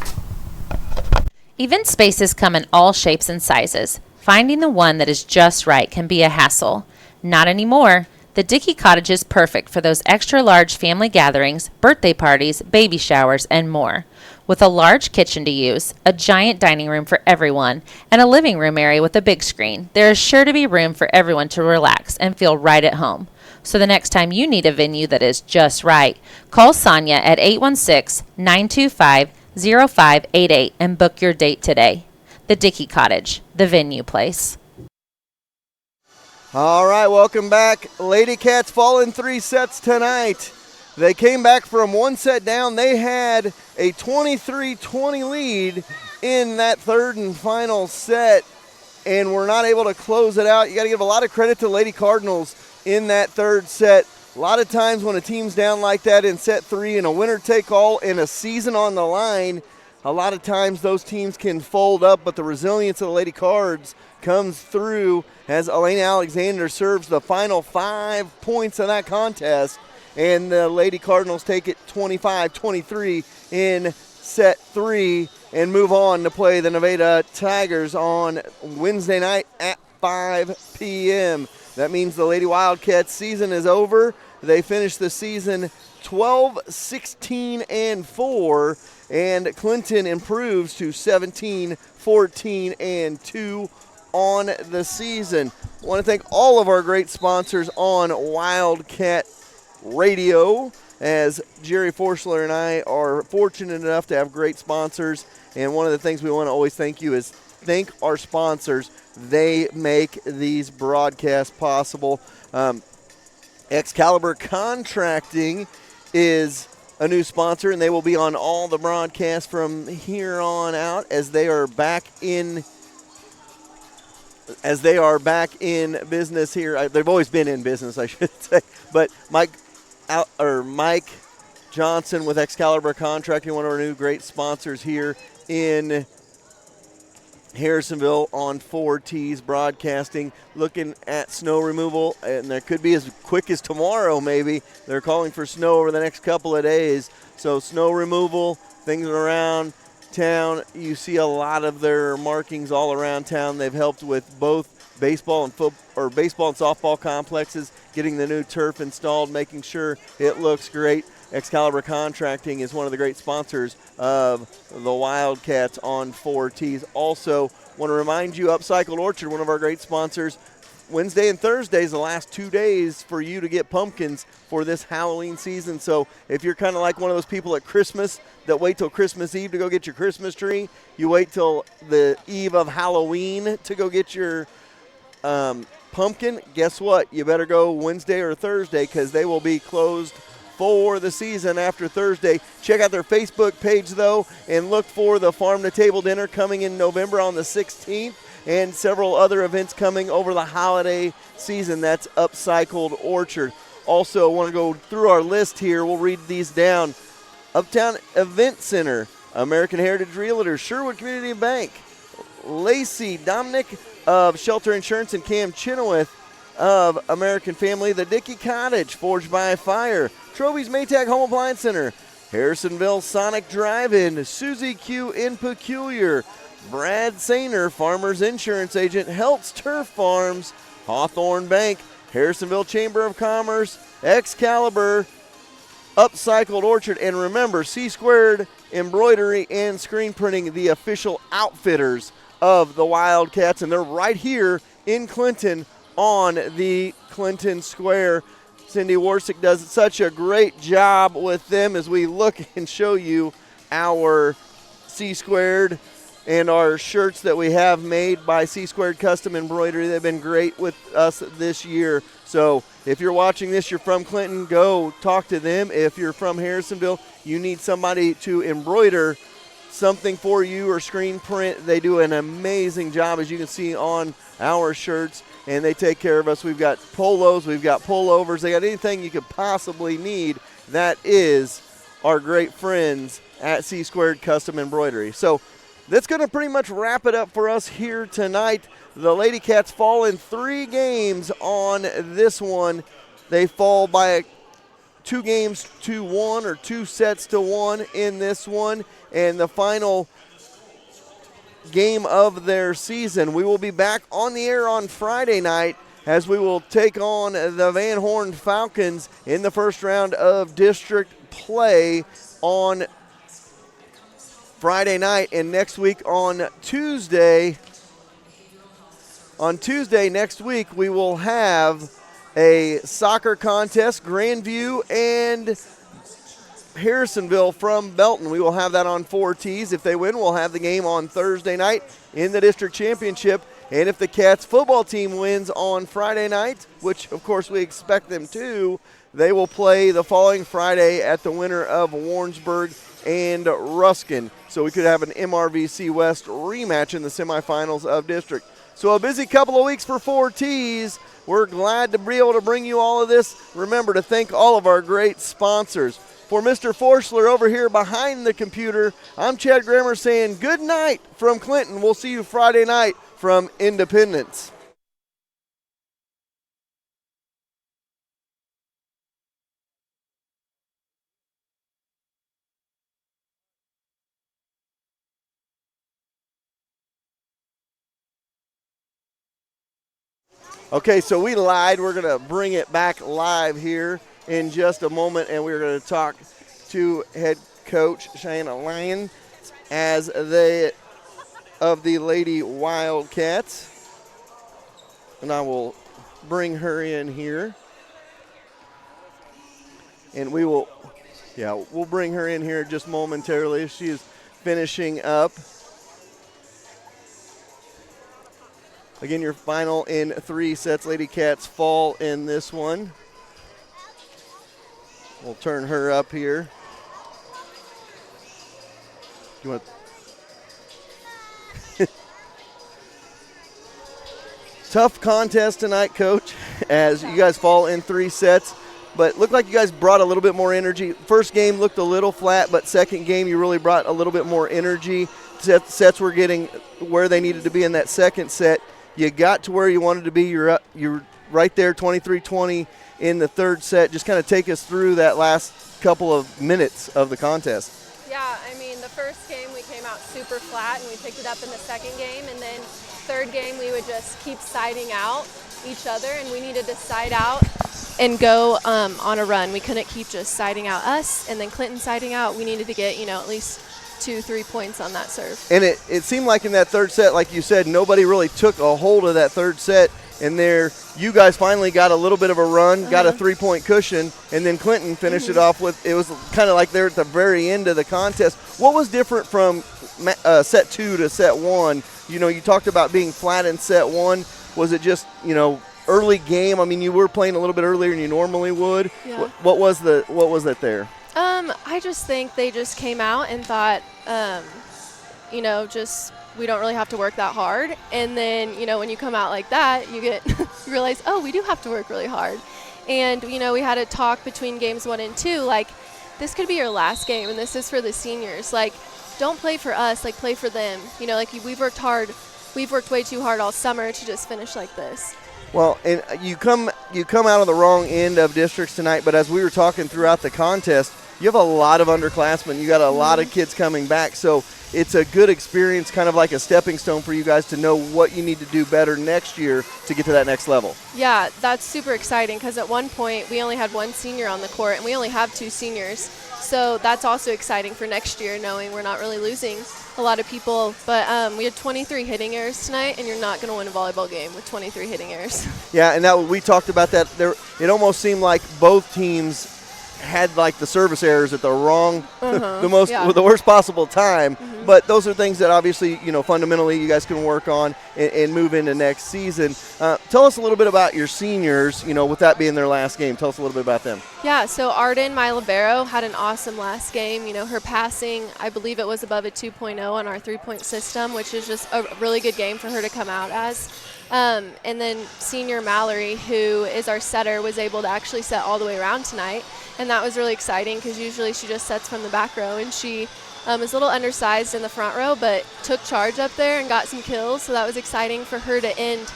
Event spaces come in all shapes and sizes. Finding the one that is just right can be a hassle. Not anymore. The Dickey Cottage is perfect for those extra large family gatherings, birthday parties, baby showers, and more. With a large kitchen to use, a giant dining room for everyone, and a living room area with a big screen, there is sure to be room for everyone to relax and feel right at home. So the next time you need a venue that is just right, call Sonia at 816-925-0588 and book your date today. The Dickey Cottage, the venue place. All right, welcome back. Lady Cats fall in 3 sets tonight. They came back from 1 set down. They had a 23-20 lead in that third and final set and were not able to close it out. You got to give a lot of credit to Lady Cardinals in that third set. A lot of times when a team's down like that in set 3 and a winner-take-all and a season on the line, a lot of times those teams can fold up, but the resilience of the Lady Cards comes through as Elena Alexander serves the final 5 points of that contest, and the Lady Cardinals take it 25-23 in set 3 and move on to play the Nevada Tigers on Wednesday night at 5 p.m. That means the Lady Wildcats season is over. They finished the season 12-16-4, and Clinton improves to 17-14-2 on the season. I want to thank all of our great sponsors on Wildcat Radio, as Jerry Forschler and I are fortunate enough to have great sponsors. And one of the things we want to always thank you is thank our sponsors. They make these broadcasts possible. Excalibur Contracting is a new sponsor, and they will be on all the broadcasts from here on out as they are back in business here. They've always been in business, I should say. But Mike Johnson with Excalibur Contracting, one of our new great sponsors here in Harrisonville on 4Ts Broadcasting, looking at snow removal, and there could be as quick as tomorrow maybe. They're calling for snow over the next couple of days. So snow removal, things around town. You see a lot of their markings all around town. They've helped with both baseball and baseball and softball complexes, getting the new turf installed, making sure it looks great. Excalibur Contracting is one of the great sponsors of the Wildcats on 4Ts. Also, want to remind you, Upcycled Orchard, one of our great sponsors. Wednesday and Thursday is the last 2 days for you to get pumpkins for this Halloween season. So if you're kind of like one of those people at Christmas that wait till Christmas Eve to go get your Christmas tree, you wait till the eve of Halloween to go get your pumpkin, guess what? You better go Wednesday or Thursday because they will be closed for the season after Thursday. Check out their Facebook page, though, and look for the Farm to Table Dinner coming in November on the 16th and several other events coming over the holiday season. That's Upcycled Orchard. Also, want to go through our list here. We'll read these down. Uptown Event Center, American Heritage Realtors, Sherwood Community Bank, Lacey Dominic of Shelter Insurance, and Cam Chenoweth of American Family, the Dickey Cottage, Forged by Fire, Troby's Maytag Home Appliance Center, Harrisonville Sonic Drive-In, Susie Q in Peculiar, Brad Sainer, Farmers Insurance Agent, Heltz Turf Farms, Hawthorne Bank, Harrisonville Chamber of Commerce, Excalibur, Upcycled Orchard, and remember, C-Squared Embroidery and Screen Printing, the official outfitters of the Wildcats, and they're right here in Clinton on the Clinton Square. Cindy Warsick does such a great job with them as we look and show you our C-Squared and our shirts that we have made by C-Squared Custom Embroidery. They've been great with us this year. So if you're watching this, you're from Clinton, go talk to them. If you're from Harrisonville, you need somebody to embroider something for you or screen print, they do an amazing job, as you can see on our shirts, and they take care of us. We've got polos, we've got pullovers, they got anything you could possibly need. That is our great friends at C-Squared Custom Embroidery. So that's going to pretty much wrap it up for us here tonight. The Lady Cats fall in 3 games on this one. They fall by 2 games to 1 or 2 sets to 1 in this one. And the final game of their season. We will be back on the air on Friday night as we will take on the Van Horn Falcons in the first round of district play on Friday night. And next week on Tuesday next week, we will have a soccer contest, Grandview and Harrisonville from Belton. We will have that on 4Ts. If they win, we'll have the game on Thursday night in the district championship. And if the Cats football team wins on Friday night, which of course we expect them to, they will play the following Friday at the winner of Warrensburg and Ruskin. So we could have an MRVC West rematch in the semifinals of district. So a busy couple of weeks for 4Ts. We're glad to be able to bring you all of this. Remember to thank all of our great sponsors. For Mr. Forschler over here behind the computer, I'm Chad Grammer saying good night from Clinton. We'll see you Friday night from Independence. Okay, so we lied. We're going to bring it back live here in just a moment, and we're going to talk to head coach Shayna Lyon as of the Lady Wildcats. And I will bring her in here. And we'll bring her in here just momentarily. She is finishing up. Again, your final in 3 sets. Lady Cats fall in this one. We'll turn her up here. You want Tough contest tonight, Coach, as you guys fall in 3 sets. But looked like you guys brought a little bit more energy. First game looked a little flat, but second game you really brought a little bit more energy. Sets were getting where they needed to be in that second set. You got to where you wanted to be. You're right there, 23-20 in the third set. Just kind of take us through that last couple of minutes of the contest. Yeah, I mean, the first game we came out super flat, and we picked it up in the second game. And then third game we would just keep siding out each other, and we needed to side out and go on a run. We couldn't keep just siding out us and then Clinton siding out. We needed to get, at least 2-3 points on that serve. And it seemed like in that third set, like you said, nobody really took a hold of that third set. And there, you guys finally got a little bit of a run, got a 3-point cushion, and then Clinton finished it off with, it was kind of like they're at the very end of the contest. What was different from set 2 to set 1? You talked about being flat in set 1. Was it just, early game? I mean, you were playing a little bit earlier than you normally would. Yeah. What was that there? I just think they just came out and thought, we don't really have to work that hard. And then, when you come out like that, you realize, oh, we do have to work really hard. And, we had a talk between games 1 and 2, like, this could be your last game, and this is for the seniors. Like, don't play for us, like, play for them. We've worked hard. We've worked way too hard all summer to just finish like this. Well, and you come out of the wrong end of districts tonight, but as we were talking throughout the contest, you have a lot of underclassmen. You got a lot of kids coming back, so it's a good experience, kind of like a stepping stone for you guys to know what you need to do better next year to get to that next level. Yeah, that's super exciting because at one point we only had 1 senior on the court, and we only have 2 seniors. So that's also exciting for next year, knowing we're not really losing a lot of people. But we had 23 hitting errors tonight, and you're not going to win a volleyball game with 23 hitting errors. Yeah, and we talked about that. It almost seemed like both teams had like the service errors at the wrong, the worst possible time. But those are things that obviously, fundamentally you guys can work on and move into next season. Tell us a little bit about your seniors, with that being their last game. Tell us a little bit about them. Yeah, so Arden, my libero, had an awesome last game. Her passing, I believe it was above a 2.0 on our 3-point system, which is just a really good game for her to come out as. And then senior Mallory, who is our setter, was able to actually set all the way around tonight. And that was really exciting because usually she just sets from the back row, and she is a little undersized was in the front row, but took charge up there and got some kills. So that was exciting for her to end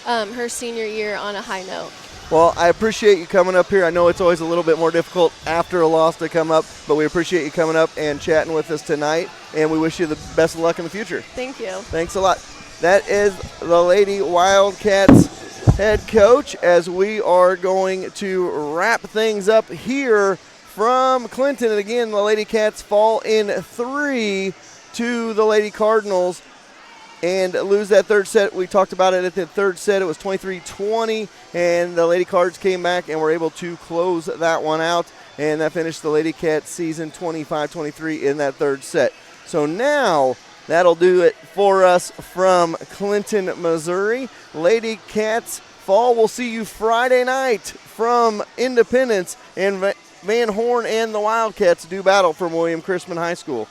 her senior year on a high note. Well, I appreciate you coming up here. I know it's always a little bit more difficult after a loss to come up, but we appreciate you coming up and chatting with us tonight, and we wish you the best of luck in the future. Thank you. Thanks a lot. That is the Lady Wildcats head coach, as we are going to wrap things up here from Clinton. And again, the Lady Cats fall in 3 to the Lady Cardinals and lose that third set. We talked about it at the third set. It was 23-20, and the Lady Cards came back and were able to close that one out, and that finished the Lady Cats season 25-23 in that third set. So now that'll do it for us from Clinton, Missouri. Lady Cats fall. We'll see you Friday night from Independence, and Van Horn and the Wildcats do battle from William Chrisman High School.